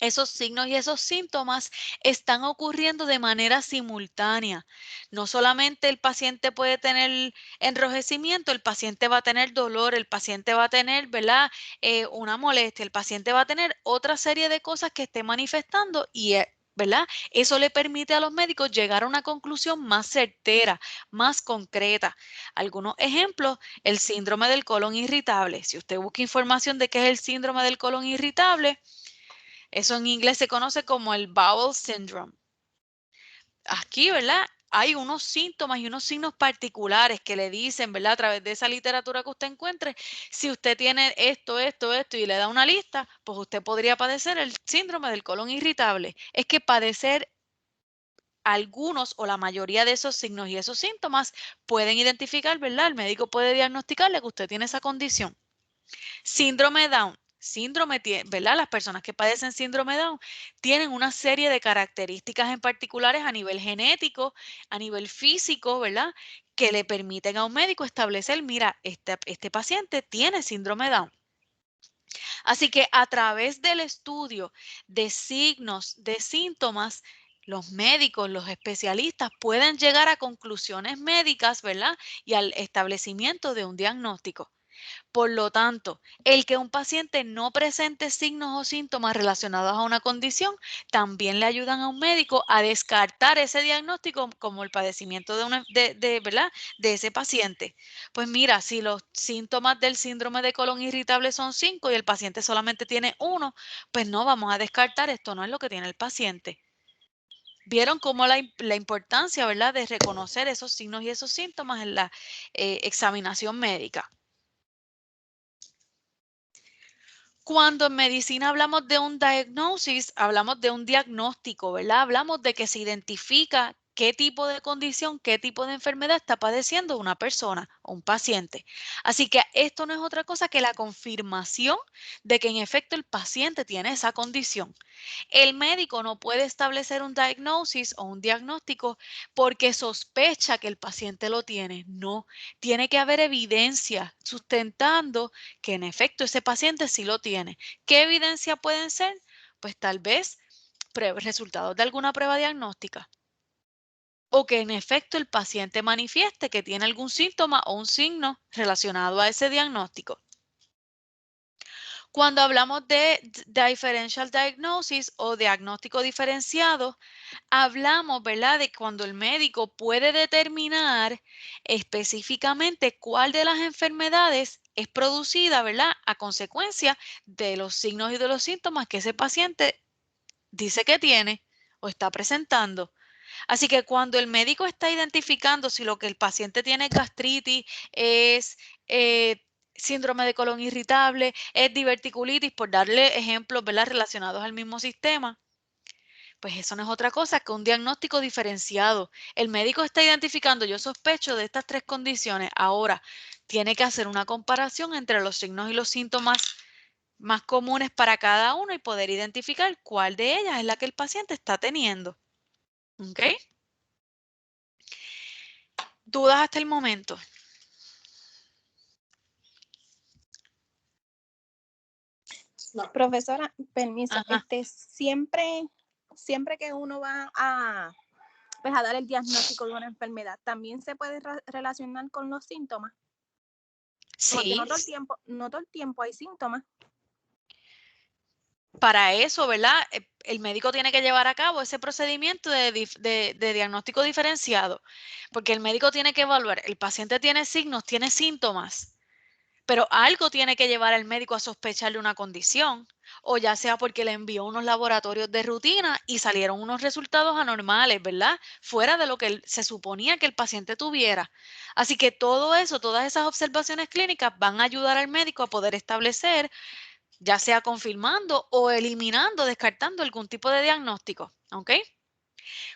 Esos signos y esos síntomas están ocurriendo de manera simultánea. No solamente el paciente puede tener enrojecimiento, el paciente va a tener dolor, el paciente va a tener, ¿verdad?, una molestia, el paciente va a tener otra serie de cosas que esté manifestando y, ¿verdad?, eso le permite a los médicos llegar a una conclusión más certera, más concreta. Algunos ejemplos, el síndrome del colon irritable. Si usted busca información de qué es el síndrome del colon irritable, eso en inglés se conoce como el bowel syndrome. Aquí, ¿verdad?, hay unos síntomas y unos signos particulares que le dicen, ¿verdad?, a través de esa literatura que usted encuentre, si usted tiene esto, esto, esto y le da una lista, pues usted podría padecer el síndrome del colon irritable. Es que padecer algunos o la mayoría de esos signos y esos síntomas pueden identificar, ¿verdad? El médico puede diagnosticarle que usted tiene esa condición. Síndrome Down. ¿Verdad? Las personas que padecen síndrome Down tienen una serie de características en particulares a nivel genético, a nivel físico, ¿verdad?, que le permiten a un médico establecer, mira, este paciente tiene síndrome Down. Así que a través del estudio de signos, de síntomas, los médicos, los especialistas pueden llegar a conclusiones médicas, ¿verdad? Y al establecimiento de un diagnóstico. Por lo tanto, el que un paciente no presente signos o síntomas relacionados a una condición también le ayudan a un médico a descartar ese diagnóstico como el padecimiento ¿verdad? De ese paciente. Pues mira, si los síntomas del síndrome de colon irritable son 5 y el paciente solamente tiene 1, pues no vamos a descartar, esto no es lo que tiene el paciente. ¿Vieron cómo la importancia, ¿verdad?, de reconocer esos signos y esos síntomas en la examinación médica? Cuando en medicina hablamos de un diagnosis, hablamos de un diagnóstico, ¿verdad? Hablamos de que se identifica qué tipo de condición, qué tipo de enfermedad está padeciendo una persona o un paciente. Así que esto no es otra cosa que la confirmación de que en efecto el paciente tiene esa condición. El médico no puede establecer un diagnosis o un diagnóstico porque sospecha que el paciente lo tiene. No, tiene que haber evidencia sustentando que en efecto ese paciente sí lo tiene. ¿Qué evidencia pueden ser? Pues tal vez resultados de alguna prueba diagnóstica o que en efecto el paciente manifieste que tiene algún síntoma o un signo relacionado a ese diagnóstico. Cuando hablamos de differential diagnosis o diagnóstico diferenciado, hablamos, ¿verdad?, de cuando el médico puede determinar específicamente cuál de las enfermedades es producida, ¿verdad?, a consecuencia de los signos y de los síntomas que ese paciente dice que tiene o está presentando. Así que cuando el médico está identificando si lo que el paciente tiene es gastritis, es síndrome de colon irritable, es diverticulitis, por darle ejemplos, ¿verdad?, relacionados al mismo sistema, pues eso no es otra cosa que un diagnóstico diferenciado. El médico está identificando, yo sospecho de estas 3 condiciones. Ahora, tiene que hacer una comparación entre los signos y los síntomas más comunes para cada uno y poder identificar cuál de ellas es la que el paciente está teniendo. ¿Ok? ¿Dudas hasta el momento? No. Profesora, permiso, Ajá. siempre que uno va pues, a dar el diagnóstico de una enfermedad, ¿también se puede relacionar con los síntomas? Porque Sí, no todo el tiempo hay síntomas. para eso, ¿verdad? El médico tiene que llevar a cabo ese procedimiento de diagnóstico diferenciado, porque el médico tiene que evaluar, el paciente tiene signos, tiene síntomas, pero algo tiene que llevar al médico a sospecharle una condición, o ya sea porque le envió unos laboratorios de rutina y salieron unos resultados anormales, ¿verdad? Fuera de lo que se suponía que el paciente tuviera. Así que todo eso, todas esas observaciones clínicas van a ayudar al médico a poder establecer, ya sea confirmando o eliminando, descartando algún tipo de diagnóstico, ¿ok?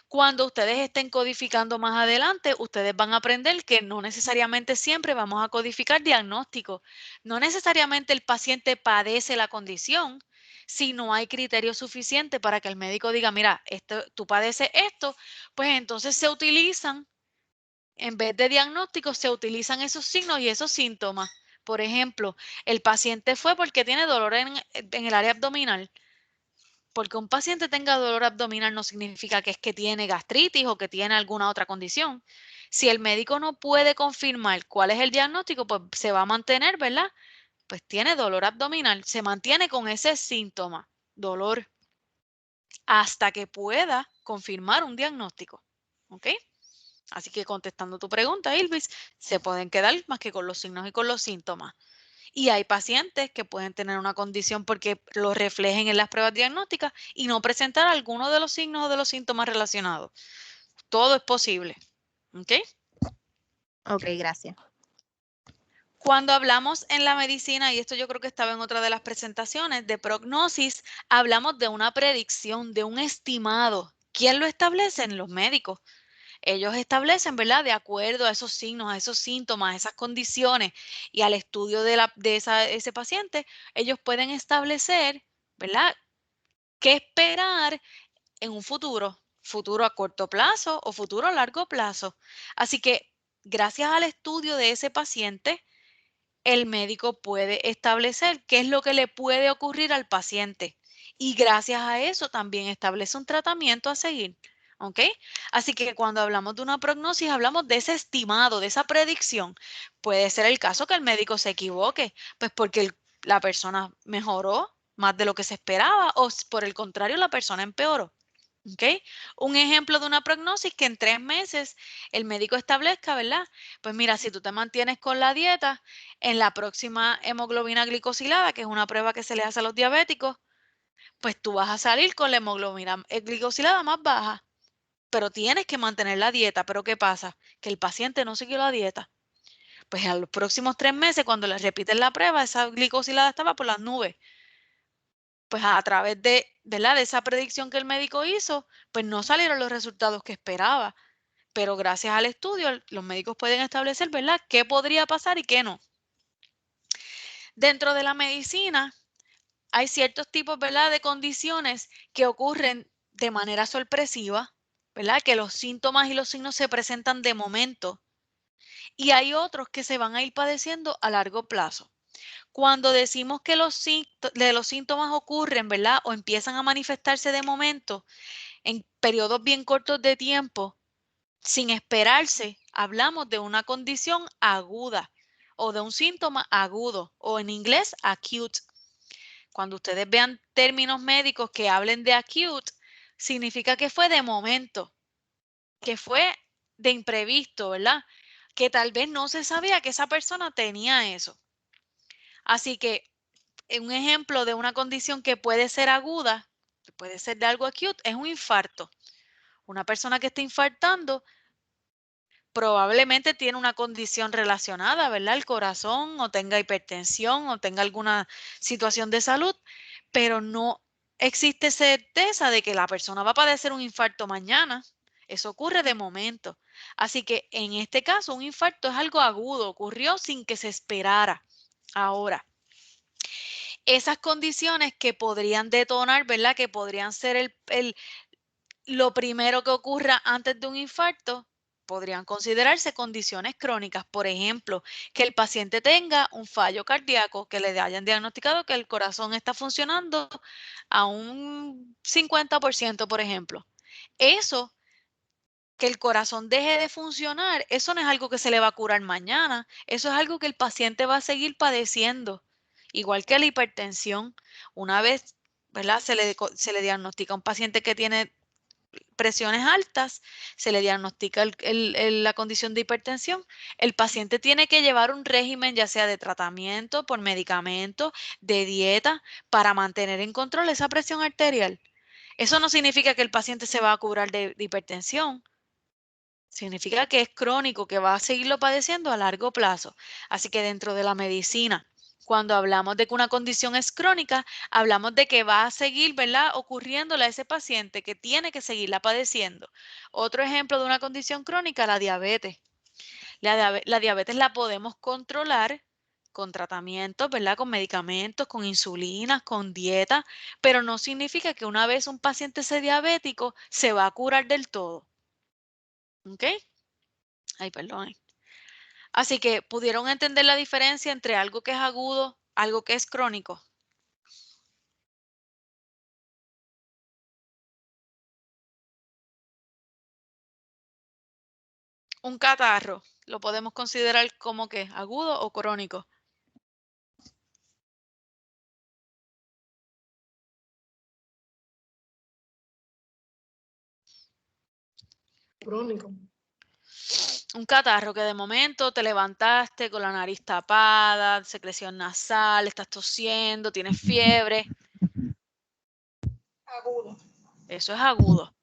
Cuando ustedes estén codificando más adelante, ustedes van a aprender que no necesariamente siempre vamos a codificar diagnóstico. No necesariamente el paciente padece la condición. Si no hay criterio suficiente para que el médico diga, mira, tú padeces esto, pues entonces se utilizan, en vez de diagnóstico, se utilizan esos signos y esos síntomas. Por ejemplo, el paciente fue porque tiene dolor en el área abdominal. Porque un paciente tenga dolor abdominal no significa que es que tiene gastritis o que tiene alguna otra condición. Si el médico no puede confirmar cuál es el diagnóstico, pues se va a mantener, ¿verdad? Pues tiene dolor abdominal, se mantiene con ese síntoma, dolor, hasta que pueda confirmar un diagnóstico. ¿Ok? Así que contestando tu pregunta, Ilvis, se pueden quedar más que con los signos y con los síntomas. Y hay pacientes que pueden tener una condición porque lo reflejen en las pruebas diagnósticas y no presentar alguno de los signos o de los síntomas relacionados. Todo es posible. ¿Ok? Ok, gracias. Cuando hablamos en la medicina, y esto yo creo que estaba en otra de las presentaciones, de prognosis, hablamos de una predicción, de un estimado. ¿Quién lo establecen? Los médicos. Ellos establecen, ¿verdad?, de acuerdo a esos signos, a esos síntomas, a esas condiciones y al estudio de ese paciente, ellos pueden establecer, ¿verdad?, qué esperar en un futuro a corto plazo o futuro a largo plazo. Así que gracias al estudio de ese paciente, el médico puede establecer qué es lo que le puede ocurrir al paciente y gracias a eso también establece un tratamiento a seguir. ¿Ok? Así que cuando hablamos de una prognosis, hablamos de ese estimado, de esa predicción. Puede ser el caso que el médico se equivoque, pues porque la persona mejoró más de lo que se esperaba o por el contrario, la persona empeoró. ¿Ok? Un ejemplo de una prognosis que en 3 meses el médico establezca, ¿verdad? Pues mira, si tú te mantienes con la dieta, en la próxima hemoglobina glicosilada, que es una prueba que se le hace a los diabéticos, pues tú vas a salir con la hemoglobina glicosilada más baja, pero tienes que mantener la dieta. ¿Pero qué pasa? Que el paciente no siguió la dieta. Pues a los próximos 3 meses, cuando le repiten la prueba, esa glicosilada estaba por las nubes. Pues a través de, ¿verdad?, de esa predicción que el médico hizo, pues no salieron los resultados que esperaba. Pero gracias al estudio, los médicos pueden establecer, ¿verdad?, qué podría pasar y qué no. Dentro de la medicina, hay ciertos tipos, ¿verdad?, de condiciones que ocurren de manera sorpresiva, ¿verdad?, que los síntomas y los signos se presentan de momento. Y hay otros que se van a ir padeciendo a largo plazo. Cuando decimos que los síntomas ocurren, ¿verdad?, o empiezan a manifestarse de momento, en periodos bien cortos de tiempo, sin esperarse, hablamos de una condición aguda o de un síntoma agudo, o en inglés acute. Cuando ustedes vean términos médicos que hablen de acute, significa que fue de momento, que fue de imprevisto, ¿verdad? Que tal vez no se sabía que esa persona tenía eso. Así que un ejemplo de una condición que puede ser aguda, que puede ser de algo acute, es un infarto. Una persona que está infartando probablemente tiene una condición relacionada, ¿verdad? El corazón, o tenga hipertensión, o tenga alguna situación de salud, pero no existe certeza de que la persona va a padecer un infarto mañana. Eso ocurre de momento. Así que en este caso, un infarto es algo agudo, ocurrió sin que se esperara. Ahora, esas condiciones que podrían detonar, ¿verdad? Que podrían ser lo primero que ocurra antes de un infarto, podrían considerarse condiciones crónicas. Por ejemplo, que el paciente tenga un fallo cardíaco, que le hayan diagnosticado que el corazón está funcionando a un 50%, por ejemplo. Eso, que el corazón deje de funcionar, eso no es algo que se le va a curar mañana, eso es algo que el paciente va a seguir padeciendo. Igual que la hipertensión, una vez, ¿verdad?, se le diagnostica a un paciente que tiene presiones altas, se le diagnostica la condición de hipertensión, el paciente tiene que llevar un régimen ya sea de tratamiento por medicamento, de dieta, para mantener en control esa presión arterial. Eso no significa que el paciente se va a curar de hipertensión. Significa que es crónico, que va a seguirlo padeciendo a largo plazo. Así que dentro de la medicina, cuando hablamos de que una condición es crónica, hablamos de que va a seguir, ¿verdad?, ocurriéndole a ese paciente, que tiene que seguirla padeciendo. Otro ejemplo de una condición crónica, la diabetes. La diabetes la podemos controlar con tratamientos, ¿verdad?, con medicamentos, con insulinas, con dieta, pero no significa que una vez un paciente sea diabético, se va a curar del todo. ¿Ok? Ay, perdón. Así que, ¿pudieron entender la diferencia entre algo que es agudo, algo que es crónico? Un catarro, ¿lo podemos considerar como que agudo o crónico? Crónico. Un catarro que de momento te levantaste con la nariz tapada, secreción nasal, estás tosiendo, tienes fiebre. Agudo. Eso es agudo.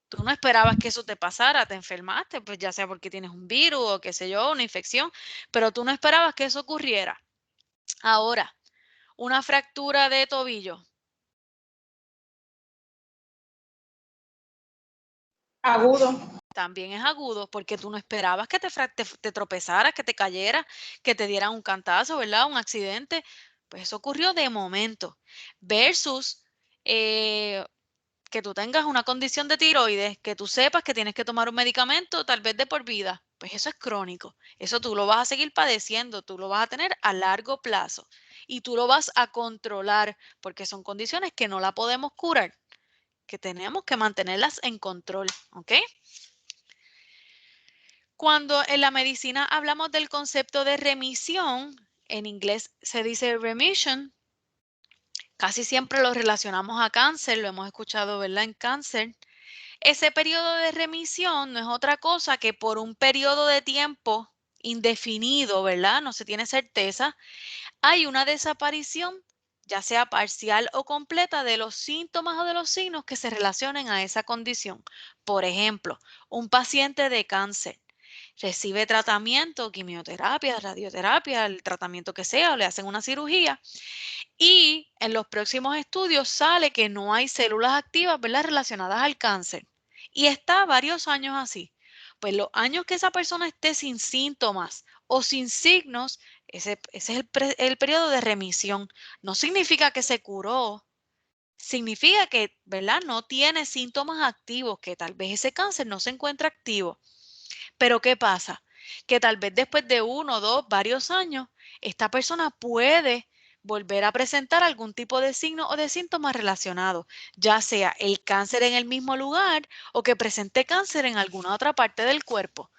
Tú no esperabas que eso te pasara, te enfermaste, pues ya sea porque tienes un virus o qué sé yo, una infección, pero tú no esperabas que eso ocurriera. Ahora, una fractura de tobillo. Agudo. También es agudo porque tú no esperabas que te tropezaras, que te cayeras, que te dieran un cantazo, ¿verdad? Un accidente. Pues eso ocurrió de momento. Versus que tú tengas una condición de tiroides, que tú sepas que tienes que tomar un medicamento tal vez de por vida. Pues eso es crónico. Eso tú lo vas a seguir padeciendo, tú lo vas a tener a largo plazo y tú lo vas a controlar porque son condiciones que no la podemos curar, que tenemos que mantenerlas en control, ¿ok? Cuando en la medicina hablamos del concepto de remisión, en inglés se dice remission, casi siempre lo relacionamos a cáncer, lo hemos escuchado, ¿verdad? En cáncer. Ese periodo de remisión no es otra cosa que por un periodo de tiempo indefinido, ¿verdad? No se tiene certeza, hay una desaparición, ya sea parcial o completa, de los síntomas o de los signos que se relacionen a esa condición. Por ejemplo, un paciente de cáncer recibe tratamiento, quimioterapia, radioterapia, el tratamiento que sea, o le hacen una cirugía, y en los próximos estudios sale que no hay células activas, ¿verdad?, relacionadas al cáncer. Y está varios años así. Pues los años que esa persona esté sin síntomas o sin signos, ese es el periodo de remisión. No significa que se curó, significa que, ¿verdad?, no tiene síntomas activos, que tal vez ese cáncer no se encuentra activo. Pero ¿qué pasa? Que tal vez después de 1, 2, varios años, esta persona puede volver a presentar algún tipo de signo o de síntomas relacionados, ya sea el cáncer en el mismo lugar o que presente cáncer en alguna otra parte del cuerpo.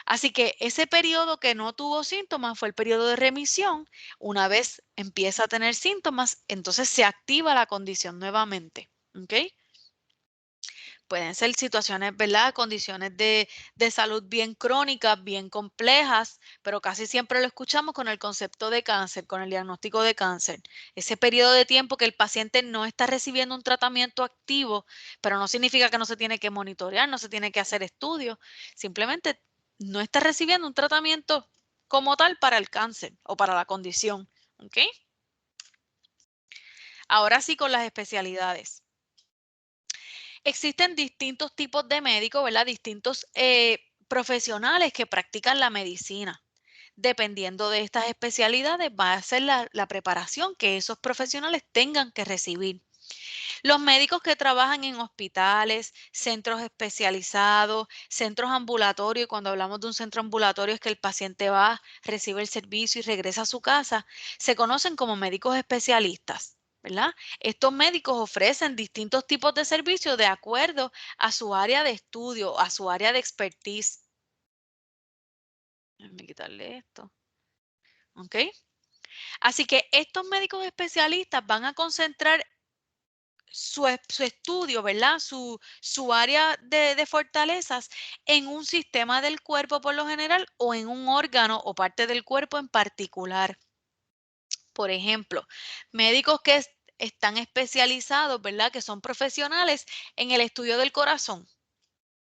Así que ese periodo que no tuvo síntomas fue el periodo de remisión. Una vez empieza a tener síntomas, entonces se activa la condición nuevamente. ¿Ok? Pueden ser situaciones, ¿verdad? Condiciones de salud bien crónicas, bien complejas, pero casi siempre lo escuchamos con el concepto de cáncer, con el diagnóstico de cáncer. Ese periodo de tiempo que el paciente no está recibiendo un tratamiento activo, pero no significa que no se tiene que monitorear, no se tiene que hacer estudios, simplemente no está recibiendo un tratamiento como tal para el cáncer o para la condición. ¿Ok? Ahora sí con las especialidades. Existen distintos tipos de médicos, ¿verdad? Distintos profesionales que practican la medicina. Dependiendo de estas especialidades, va a ser la preparación que esos profesionales tengan que recibir. Los médicos que trabajan en hospitales, centros especializados, centros ambulatorios, y cuando hablamos de un centro ambulatorio es que el paciente va, recibe el servicio y regresa a su casa, se conocen como médicos especialistas, ¿verdad? Estos médicos ofrecen distintos tipos de servicios de acuerdo a su área de estudio, a su área de expertise. Déjame quitarle esto. ¿Ok? Así que estos médicos especialistas van a concentrar su estudio, ¿verdad? Su área de fortalezas en un sistema del cuerpo por lo general o en un órgano o parte del cuerpo en particular. Por ejemplo, médicos que están especializados, ¿verdad? Que son profesionales en el estudio del corazón,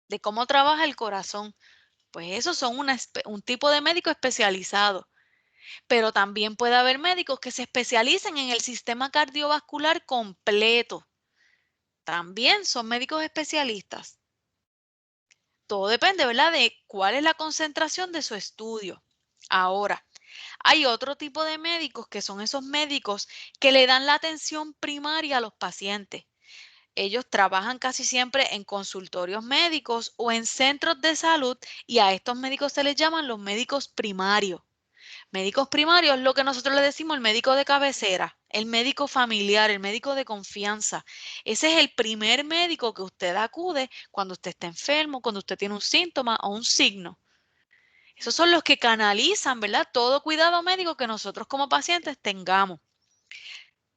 de cómo trabaja el corazón. Pues esos son un tipo de médico especializado. Pero también puede haber médicos que se especialicen en el sistema cardiovascular completo. También son médicos especialistas. Todo depende, ¿verdad?, de cuál es la concentración de su estudio. Ahora, hay otro tipo de médicos que son esos médicos que le dan la atención primaria a los pacientes. Ellos trabajan casi siempre en consultorios médicos o en centros de salud y a estos médicos se les llaman los médicos primarios. Médicos primarios es lo que nosotros le decimos el médico de cabecera, el médico familiar, el médico de confianza. Ese es el primer médico que usted acude cuando usted está enfermo, cuando usted tiene un síntoma o un signo. Esos son los que canalizan, ¿verdad?, todo cuidado médico que nosotros como pacientes tengamos.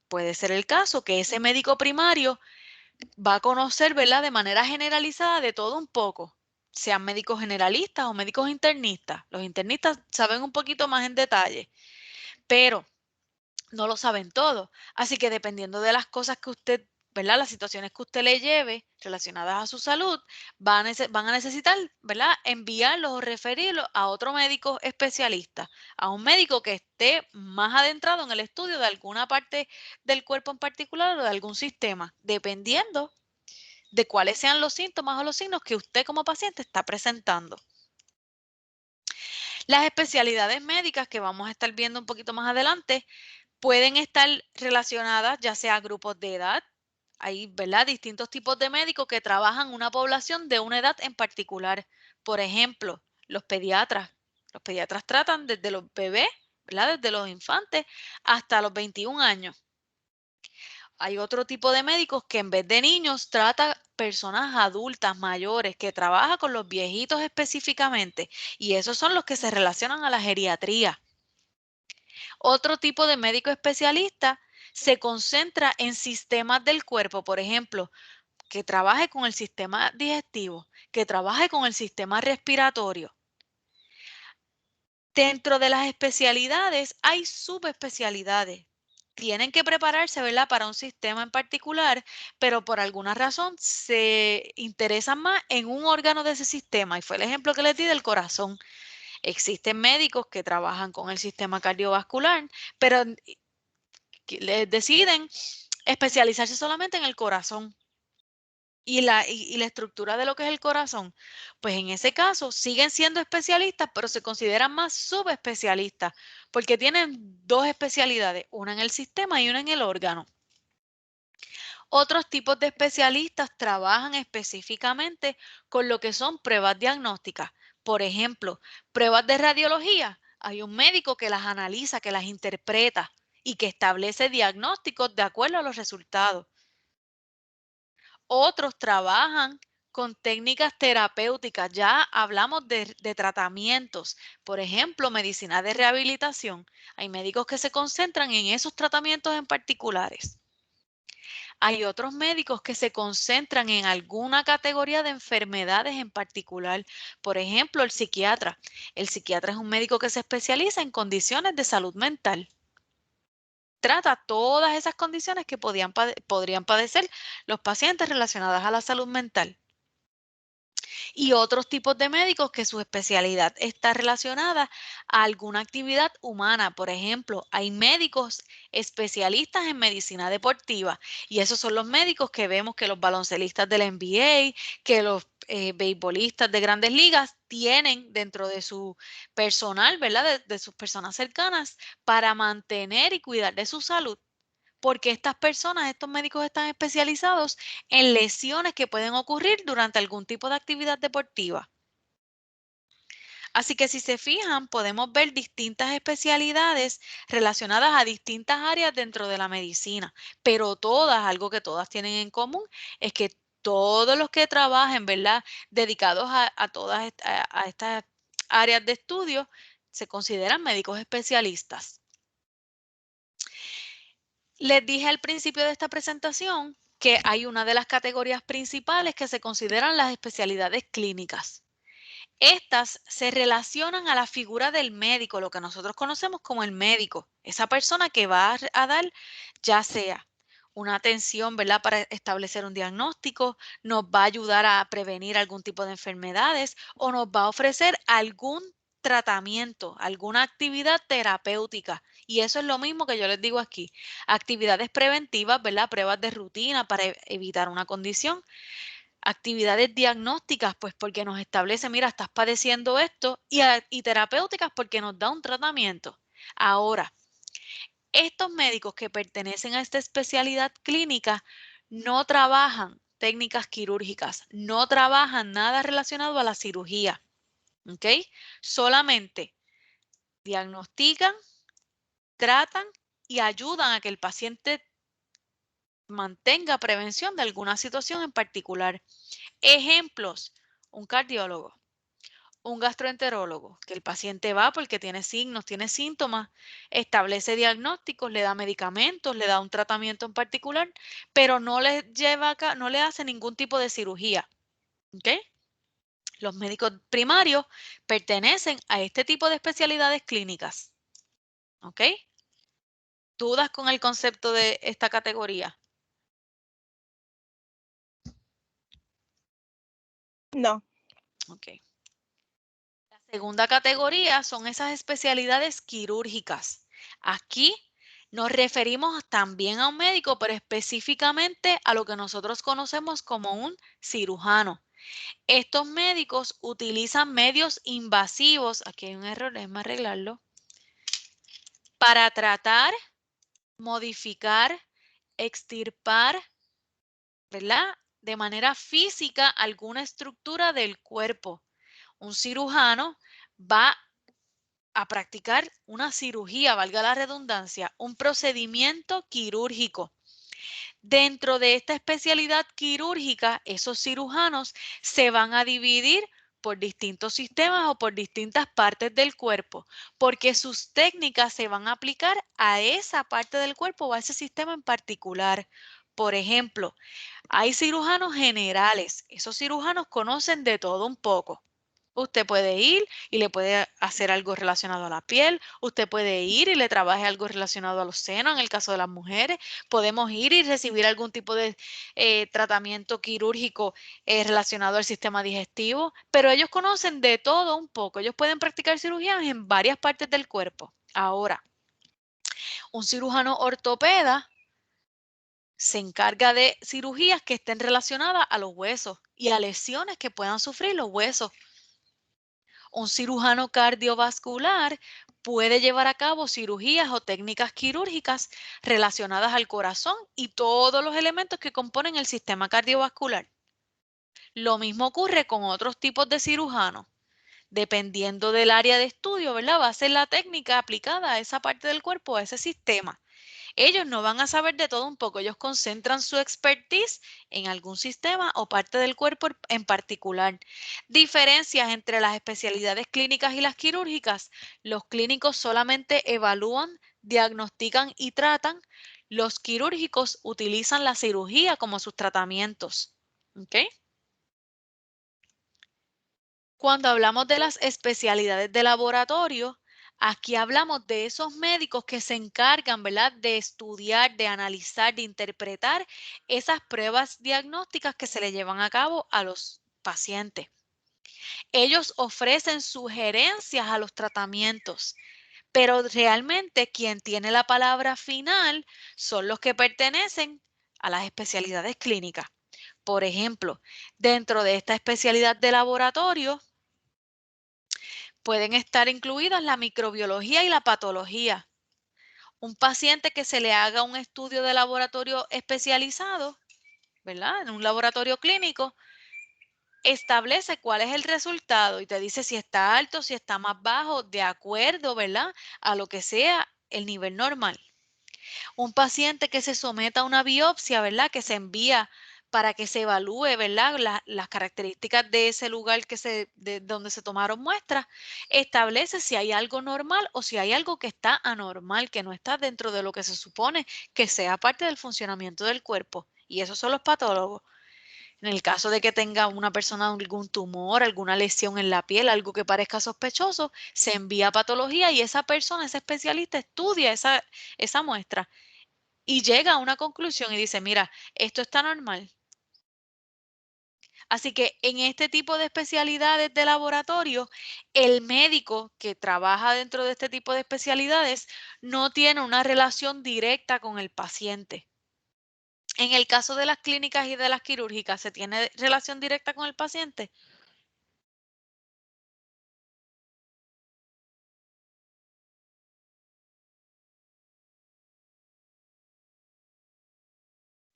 Puede ser el caso que ese médico primario va a conocer, ¿verdad?, de manera generalizada de todo un poco, sean médicos generalistas o médicos internistas. Los internistas saben un poquito más en detalle, pero no lo saben todo. Así que dependiendo de las cosas que usted, ¿verdad?, las situaciones que usted le lleve relacionadas a su salud, van a necesitar, ¿verdad?, enviarlos o referirlos a otro médico especialista, a un médico que esté más adentrado en el estudio de alguna parte del cuerpo en particular o de algún sistema, dependiendo de cuáles sean los síntomas o los signos que usted como paciente está presentando. Las especialidades médicas que vamos a estar viendo un poquito más adelante pueden estar relacionadas ya sea a grupos de edad. Hay, ¿verdad?, distintos tipos de médicos que trabajan una población de una edad en particular. Por ejemplo, los pediatras. Los pediatras tratan desde los bebés, ¿verdad?, desde los infantes hasta los 21 años. hay otro tipo de médicos que en vez de niños trata personas adultas, mayores, que trabaja con los viejitos específicamente, y esos son los que se relacionan a la geriatría. Otro tipo de médico especialista se concentra en sistemas del cuerpo, por ejemplo, que trabaje con el sistema digestivo, que trabaje con el sistema respiratorio. Dentro de las especialidades hay subespecialidades. Tienen que prepararse, ¿verdad?, para un sistema en particular, pero por alguna razón se interesan más en un órgano de ese sistema. Y fue el ejemplo que les di del corazón. Existen médicos que trabajan con el sistema cardiovascular, pero les deciden especializarse solamente en el corazón. Y la estructura de lo que es el corazón, pues en ese caso siguen siendo especialistas, pero se consideran más subespecialistas, porque tienen dos especialidades, una en el sistema y una en el órgano. Otros tipos de especialistas trabajan específicamente con lo que son pruebas diagnósticas. Por ejemplo, pruebas de radiología. Hay un médico que las analiza, que las interpreta y que establece diagnósticos de acuerdo a los resultados. Otros trabajan con técnicas terapéuticas. Ya hablamos de tratamientos. Por ejemplo, medicina de rehabilitación. Hay médicos que se concentran en esos tratamientos en particulares. Hay otros médicos que se concentran en alguna categoría de enfermedades en particular. Por ejemplo, el psiquiatra. El psiquiatra es un médico que se especializa en condiciones de salud mental. Trata todas esas condiciones que podrían padecer los pacientes relacionadas a la salud mental. Y otros tipos de médicos que su especialidad está relacionada a alguna actividad humana. Por ejemplo, hay médicos especialistas en medicina deportiva y esos son los médicos que vemos que los baloncelistas del NBA, que los beisbolistas de grandes ligas tienen dentro de su personal, ¿verdad? De sus personas cercanas para mantener y cuidar de su salud. Porque estas personas, estos médicos están especializados en lesiones que pueden ocurrir durante algún tipo de actividad deportiva. Así que si se fijan, podemos ver distintas especialidades relacionadas a distintas áreas dentro de la medicina, pero todas, algo que todas tienen en común, es que todos los que trabajen, ¿verdad?, dedicados a todas estas áreas de estudio, se consideran médicos especialistas. Les dije al principio de esta presentación que hay una de las categorías principales que se consideran las especialidades clínicas. Estas se relacionan a la figura del médico, lo que nosotros conocemos como el médico, esa persona que va a dar ya sea una atención, ¿verdad?, para establecer un diagnóstico, nos va a ayudar a prevenir algún tipo de enfermedades o nos va a ofrecer algún tratamiento, alguna actividad terapéutica. Y eso es lo mismo que yo les digo aquí. Actividades preventivas, ¿verdad?, pruebas de rutina para evitar una condición. Actividades diagnósticas, pues porque nos establece, mira, estás padeciendo esto, y terapéuticas porque nos da un tratamiento. Ahora, estos médicos que pertenecen a esta especialidad clínica no trabajan técnicas quirúrgicas, no trabajan nada relacionado a la cirugía, ¿ok? Solamente diagnostican, tratan y ayudan a que el paciente mantenga prevención de alguna situación en particular. Ejemplos, un cardiólogo, un gastroenterólogo, que el paciente va porque tiene signos, tiene síntomas, establece diagnósticos, le da medicamentos, le da un tratamiento en particular, pero no le no le hace ningún tipo de cirugía. ¿Ok? Los médicos primarios pertenecen a este tipo de especialidades clínicas. ¿Ok? ¿Dudas con el concepto de esta categoría? No. Ok. La segunda categoría son esas especialidades quirúrgicas. Aquí nos referimos también a un médico, pero específicamente a lo que nosotros conocemos como un cirujano. Estos médicos utilizan medios invasivos, aquí hay un error, déjenme arreglarlo, para tratar, modificar, extirpar, ¿verdad?, de manera física alguna estructura del cuerpo. Un cirujano va a practicar una cirugía, valga la redundancia, un procedimiento quirúrgico. Dentro de esta especialidad quirúrgica, esos cirujanos se van a dividir por distintos sistemas o por distintas partes del cuerpo, porque sus técnicas se van a aplicar a esa parte del cuerpo o a ese sistema en particular. Por ejemplo, hay cirujanos generales. Esos cirujanos conocen de todo un poco. Usted puede ir y le puede hacer algo relacionado a la piel. Usted puede ir y le trabaje algo relacionado a los senos, en el caso de las mujeres. Podemos ir y recibir algún tipo de tratamiento quirúrgico relacionado al sistema digestivo. Pero ellos conocen de todo un poco. Ellos pueden practicar cirugías en varias partes del cuerpo. Ahora, un cirujano ortopeda se encarga de cirugías que estén relacionadas a los huesos y a lesiones que puedan sufrir los huesos. Un cirujano cardiovascular puede llevar a cabo cirugías o técnicas quirúrgicas relacionadas al corazón y todos los elementos que componen el sistema cardiovascular. Lo mismo ocurre con otros tipos de cirujanos. Dependiendo del área de estudio, ¿verdad? Va a ser la técnica aplicada a esa parte del cuerpo, a ese sistema. Ellos no van a saber de todo un poco, ellos concentran su expertise en algún sistema o parte del cuerpo en particular. Diferencias entre las especialidades clínicas y las quirúrgicas. Los clínicos solamente evalúan, diagnostican y tratan. Los quirúrgicos utilizan la cirugía como sus tratamientos. ¿Okay? Cuando hablamos de las especialidades de laboratorio, aquí hablamos de esos médicos que se encargan, ¿verdad?, de estudiar, de analizar, de interpretar esas pruebas diagnósticas que se le llevan a cabo a los pacientes. Ellos ofrecen sugerencias a los tratamientos, pero realmente quien tiene la palabra final son los que pertenecen a las especialidades clínicas. Por ejemplo, dentro de esta especialidad de laboratorio, pueden estar incluidas la microbiología y la patología. Un paciente que se le haga un estudio de laboratorio especializado, ¿verdad? En un laboratorio clínico, establece cuál es el resultado y te dice si está alto, si está más bajo, de acuerdo, ¿verdad?, a lo que sea el nivel normal. Un paciente que se someta a una biopsia, ¿verdad?, que se envía para que se evalúe, ¿verdad?, las características de ese lugar de donde se tomaron muestras, establece si hay algo normal o si hay algo que está anormal, que no está dentro de lo que se supone que sea parte del funcionamiento del cuerpo. Y esos son los patólogos. En el caso de que tenga una persona algún tumor, alguna lesión en la piel, algo que parezca sospechoso, se envía a patología y esa persona, ese especialista, estudia esa muestra y llega a una conclusión y dice, mira, esto está normal. Así que en este tipo de especialidades de laboratorio, el médico que trabaja dentro de este tipo de especialidades no tiene una relación directa con el paciente. En el caso de las clínicas y de las quirúrgicas, ¿se tiene relación directa con el paciente?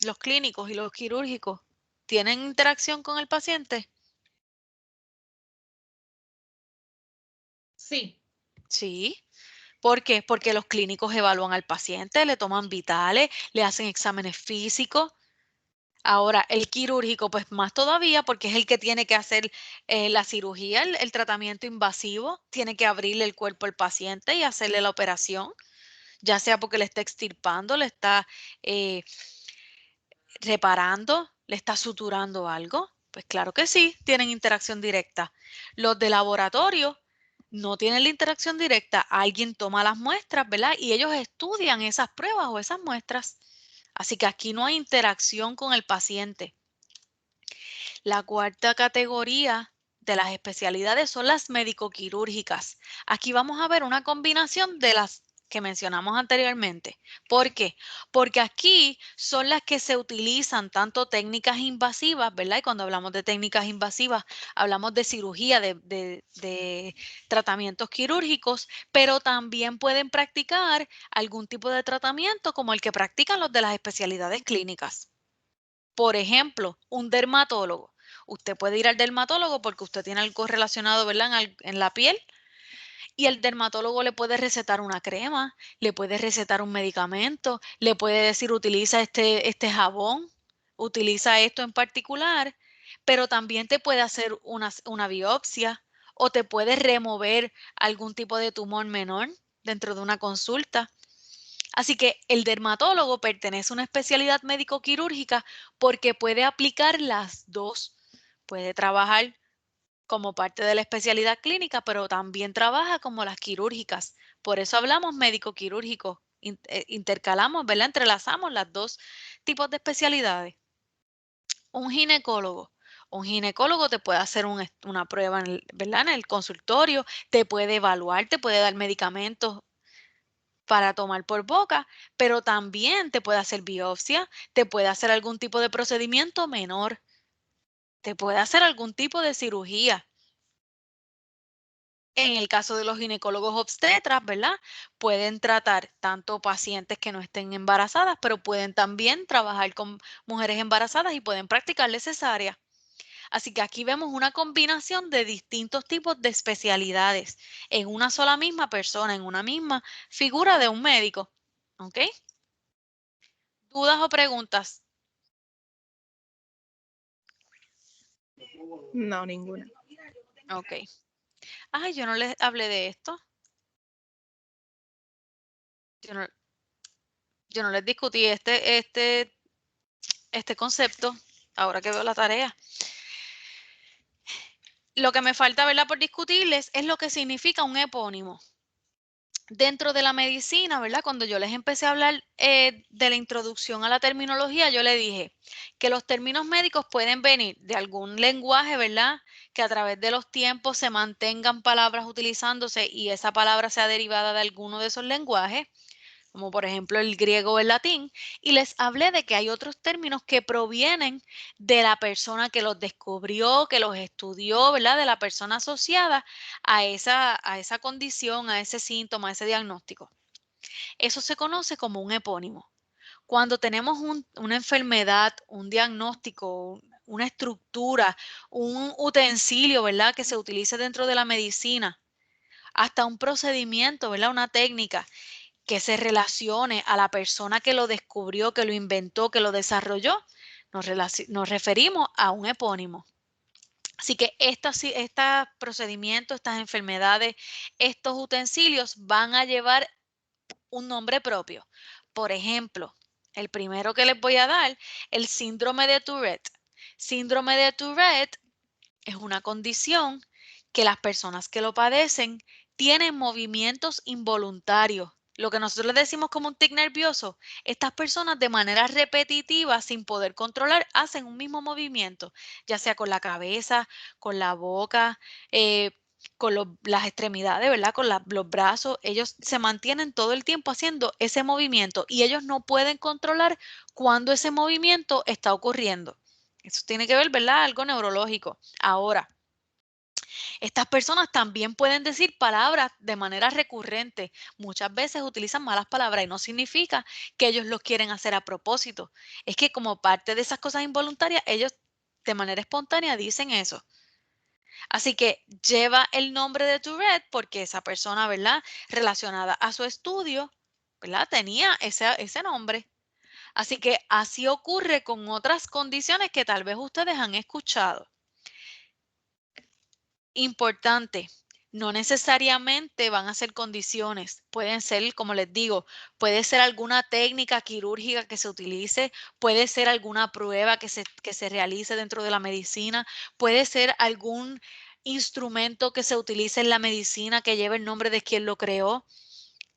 Los clínicos y los quirúrgicos, ¿tienen interacción con el paciente? Sí. Sí. ¿Por qué? Porque los clínicos evalúan al paciente, le toman vitales, le hacen exámenes físicos. Ahora, el quirúrgico, pues más todavía, porque es el que tiene que hacer la cirugía, el tratamiento invasivo, tiene que abrirle el cuerpo al paciente y hacerle la operación, ya sea porque le está extirpando, le está reparando, le está suturando algo. Pues claro que sí, tienen interacción directa. Los de laboratorio no tienen la interacción directa. Alguien toma las muestras, ¿verdad? Y ellos estudian esas pruebas o esas muestras. Así que aquí no hay interacción con el paciente. La cuarta categoría de las especialidades son las médico-quirúrgicas. Aquí vamos a ver una combinación de las que mencionamos anteriormente. ¿Por qué? Porque aquí son las que se utilizan tanto técnicas invasivas, ¿verdad? Y cuando hablamos de técnicas invasivas, hablamos de cirugía, de tratamientos quirúrgicos, pero también pueden practicar algún tipo de tratamiento como el que practican los de las especialidades clínicas. Por ejemplo, un dermatólogo. Usted puede ir al dermatólogo porque usted tiene algo relacionado, ¿verdad?, en la piel Y el dermatólogo le puede recetar una crema, le puede recetar un medicamento, le puede decir utiliza este jabón, utiliza esto en particular, pero también te puede hacer una biopsia o te puede remover algún tipo de tumor menor dentro de una consulta. Así que el dermatólogo pertenece a una especialidad médico-quirúrgica porque puede aplicar las dos. Puede trabajar como parte de la especialidad clínica, pero también trabaja como las quirúrgicas. Por eso hablamos médico-quirúrgico. Intercalamos, ¿verdad? Entrelazamos las dos tipos de especialidades. Un ginecólogo. Un ginecólogo te puede hacer una prueba, ¿verdad? En el consultorio, te puede evaluar, te puede dar medicamentos para tomar por boca, pero también te puede hacer biopsia, te puede hacer algún tipo de procedimiento menor, te puede hacer algún tipo de cirugía. En el caso de los ginecólogos obstetras, ¿verdad? Pueden tratar tanto pacientes que no estén embarazadas, pero pueden también trabajar con mujeres embarazadas y pueden practicarles cesárea. Así que aquí vemos una combinación de distintos tipos de especialidades en una sola misma persona, en una misma figura de un médico. ¿Ok? ¿Dudas o preguntas? No, ninguna. Ok. Ay, yo no les hablé de esto. Yo no les discutí este concepto, ahora que veo la tarea. Lo que me falta, ¿verdad?, por discutirles es lo que significa un epónimo. Dentro de la medicina, ¿verdad? Cuando yo les empecé a hablar de la introducción a la terminología, yo le dije que los términos médicos pueden venir de algún lenguaje, ¿verdad? Que a través de los tiempos se mantengan palabras utilizándose y esa palabra sea derivada de alguno de esos lenguajes, como por ejemplo el griego o el latín, y les hablé de que hay otros términos que provienen de la persona que los descubrió, que los estudió, ¿verdad? De la persona asociada a esa condición, a ese síntoma, a ese diagnóstico. Eso se conoce como un epónimo. Cuando tenemos una enfermedad, un diagnóstico, una estructura, un utensilio, ¿verdad?, que se utilice dentro de la medicina, hasta un procedimiento, ¿verdad?, una técnica que se relacione a la persona que lo descubrió, que lo inventó, que lo desarrolló, nos referimos a un epónimo. Así que estos procedimientos, estas enfermedades, estos utensilios van a llevar un nombre propio. Por ejemplo, el primero que les voy a dar, el síndrome de Tourette. Síndrome de Tourette es una condición que las personas que lo padecen tienen movimientos involuntarios. Lo que nosotros le decimos como un tic nervioso, estas personas de manera repetitiva, sin poder controlar, hacen un mismo movimiento, ya sea con la cabeza, con la boca, con las extremidades, ¿verdad? Con los brazos. Ellos se mantienen todo el tiempo haciendo ese movimiento y ellos no pueden controlar cuándo ese movimiento está ocurriendo. Eso tiene que ver, ¿verdad? Algo neurológico. Ahora, estas personas también pueden decir palabras de manera recurrente. Muchas veces utilizan malas palabras y no significa que ellos lo quieren hacer a propósito. Es que como parte de esas cosas involuntarias, ellos de manera espontánea dicen eso. Así que lleva el nombre de Tourette porque esa persona, ¿verdad?, relacionada a su estudio, ¿verdad?, tenía ese nombre. Así que así ocurre con otras condiciones que tal vez ustedes han escuchado. Importante, no necesariamente van a ser condiciones, pueden ser, como les digo, puede ser alguna técnica quirúrgica que se utilice, puede ser alguna prueba que se realice dentro de la medicina, puede ser algún instrumento que se utilice en la medicina que lleve el nombre de quien lo creó.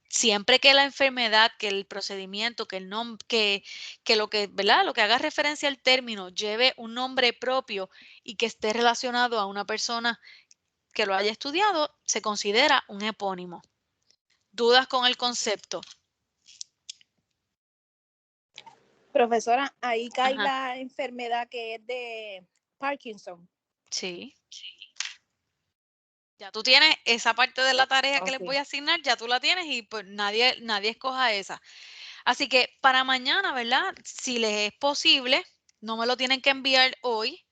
Siempre que la enfermedad, que el procedimiento, que el nombre, que lo que, ¿verdad?, lo que haga referencia al término lleve un nombre propio y que esté relacionado a una persona que lo haya estudiado, se considera un epónimo. ¿Dudas con el concepto? Profesora, ahí cae Ajá. la enfermedad que es de Parkinson. Sí. Ya tú tienes esa parte de la tarea que les Ok. voy a asignar, ya tú la tienes y pues nadie escoja esa. Así que para mañana, ¿verdad? Si les es posible, no me lo tienen que enviar hoy.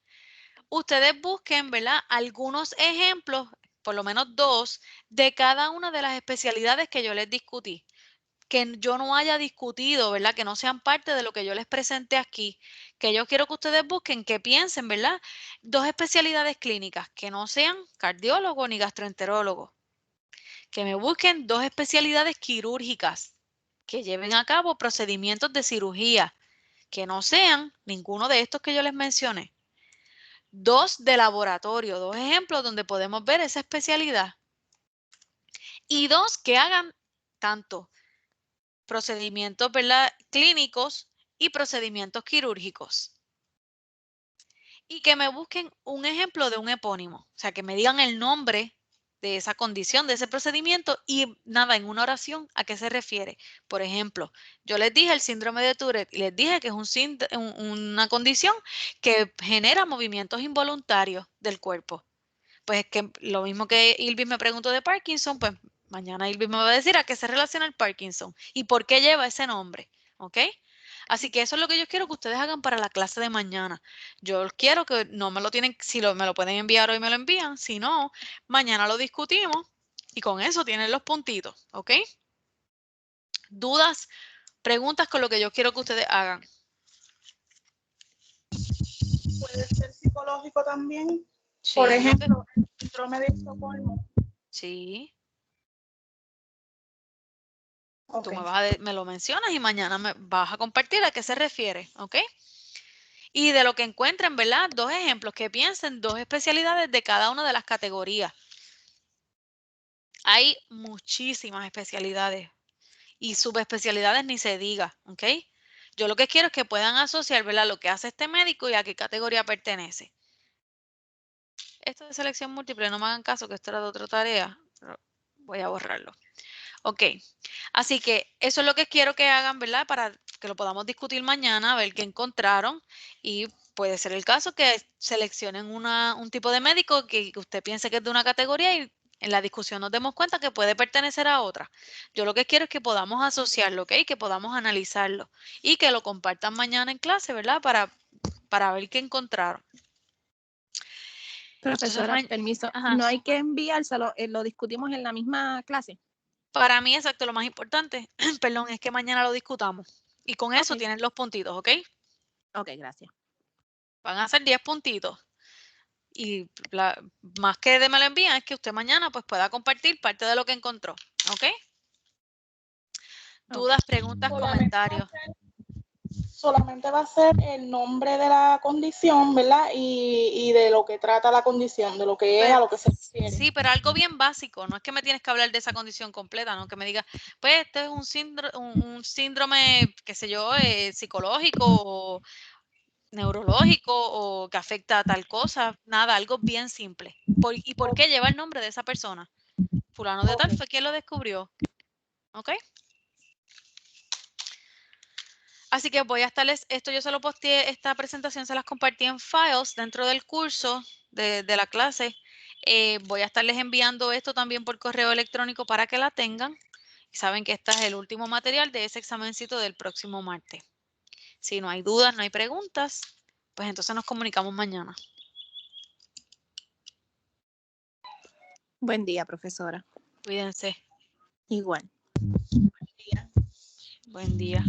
Ustedes busquen, ¿verdad?, algunos ejemplos por lo menos 2, de cada una de las especialidades que yo les discutí. Que yo no haya discutido, ¿verdad? Que no sean parte de lo que yo les presenté aquí. Que yo quiero que ustedes busquen, que piensen, ¿verdad? 2 especialidades clínicas, que no sean cardiólogo ni gastroenterólogo. Que me busquen 2 especialidades quirúrgicas, que lleven a cabo procedimientos de cirugía, que no sean ninguno de estos que yo les mencioné. 2 de laboratorio, 2 ejemplos donde podemos ver esa especialidad. Y 2 que hagan tanto procedimientos, ¿verdad?, clínicos y procedimientos quirúrgicos. Y que me busquen un ejemplo de un epónimo, o sea, que me digan el nombre de esa condición, de ese procedimiento y nada, en una oración, ¿a qué se refiere? Por ejemplo, yo les dije el síndrome de Tourette y les dije que es una condición que genera movimientos involuntarios del cuerpo. Pues es que lo mismo que Ilvis me preguntó de Parkinson, pues mañana Ilvis me va a decir a qué se relaciona el Parkinson y por qué lleva ese nombre, ¿ok? Así que eso es lo que yo quiero que ustedes hagan para la clase de mañana. Yo quiero que no me lo tienen, si me lo pueden enviar hoy me lo envían, si no, mañana lo discutimos y con eso tienen los puntitos, ¿ok? ¿Dudas, preguntas con lo que yo quiero que ustedes hagan? Puede ser psicológico también. Sí, Por ejemplo, el síndrome de Estocolmo. sí. Ok. Tú me lo mencionas y mañana me vas a compartir a qué se refiere, ¿ok? Y de lo que encuentren, ¿verdad? 2 ejemplos, que piensen 2 especialidades de cada una de las categorías. Hay muchísimas especialidades y subespecialidades ni se diga, ¿ok? Yo lo que quiero es que puedan asociar, ¿verdad?, lo que hace este médico y a qué categoría pertenece. Esto de selección múltiple, no me hagan caso que esto era de otra tarea, pero voy a borrarlo. Ok, así que eso es lo que quiero que hagan, ¿verdad? Para que lo podamos discutir mañana, a ver qué encontraron. Y puede ser el caso que seleccionen un tipo de médico que usted piense que es de una categoría y en la discusión nos demos cuenta que puede pertenecer a otra. Yo lo que quiero es que podamos asociarlo, ¿ok? Que podamos analizarlo y que lo compartan mañana en clase, ¿verdad? Para ver qué encontraron. Profesora, Entonces, permiso, ajá. no hay que enviárselo, lo discutimos en la misma clase. Para mí, exacto, lo más importante, perdón, es que mañana lo discutamos. Y con eso Ok. tienen los puntitos, ¿ok? Ok, gracias. Van a ser 10 puntitos. Y más que me lo envían es que usted mañana pues pueda compartir parte de lo que encontró, ¿ok? Dudas, preguntas, comentarios. Solamente va a ser el nombre de la condición, ¿verdad? Y de lo que trata la condición, de lo que es, a lo que se refiere. Sí, pero algo bien básico. No es que me tienes que hablar de esa condición completa, ¿no? Que me diga, pues este es un síndrome, qué sé yo, psicológico o neurológico o que afecta a tal cosa. Nada, algo bien simple. ¿Y por qué lleva el nombre de esa persona? Fulano de tal fue quien lo descubrió. ¿Ok? Así que voy a estarles, esto yo se lo posteé, esta presentación se las compartí en files dentro del curso de la clase. Voy a estarles enviando esto también por correo electrónico para que la tengan. Y saben que este es el último material de ese examencito del próximo martes. Si no hay dudas, no hay preguntas, pues entonces nos comunicamos mañana. Buen día, profesora. Cuídense. Igual. Buen día.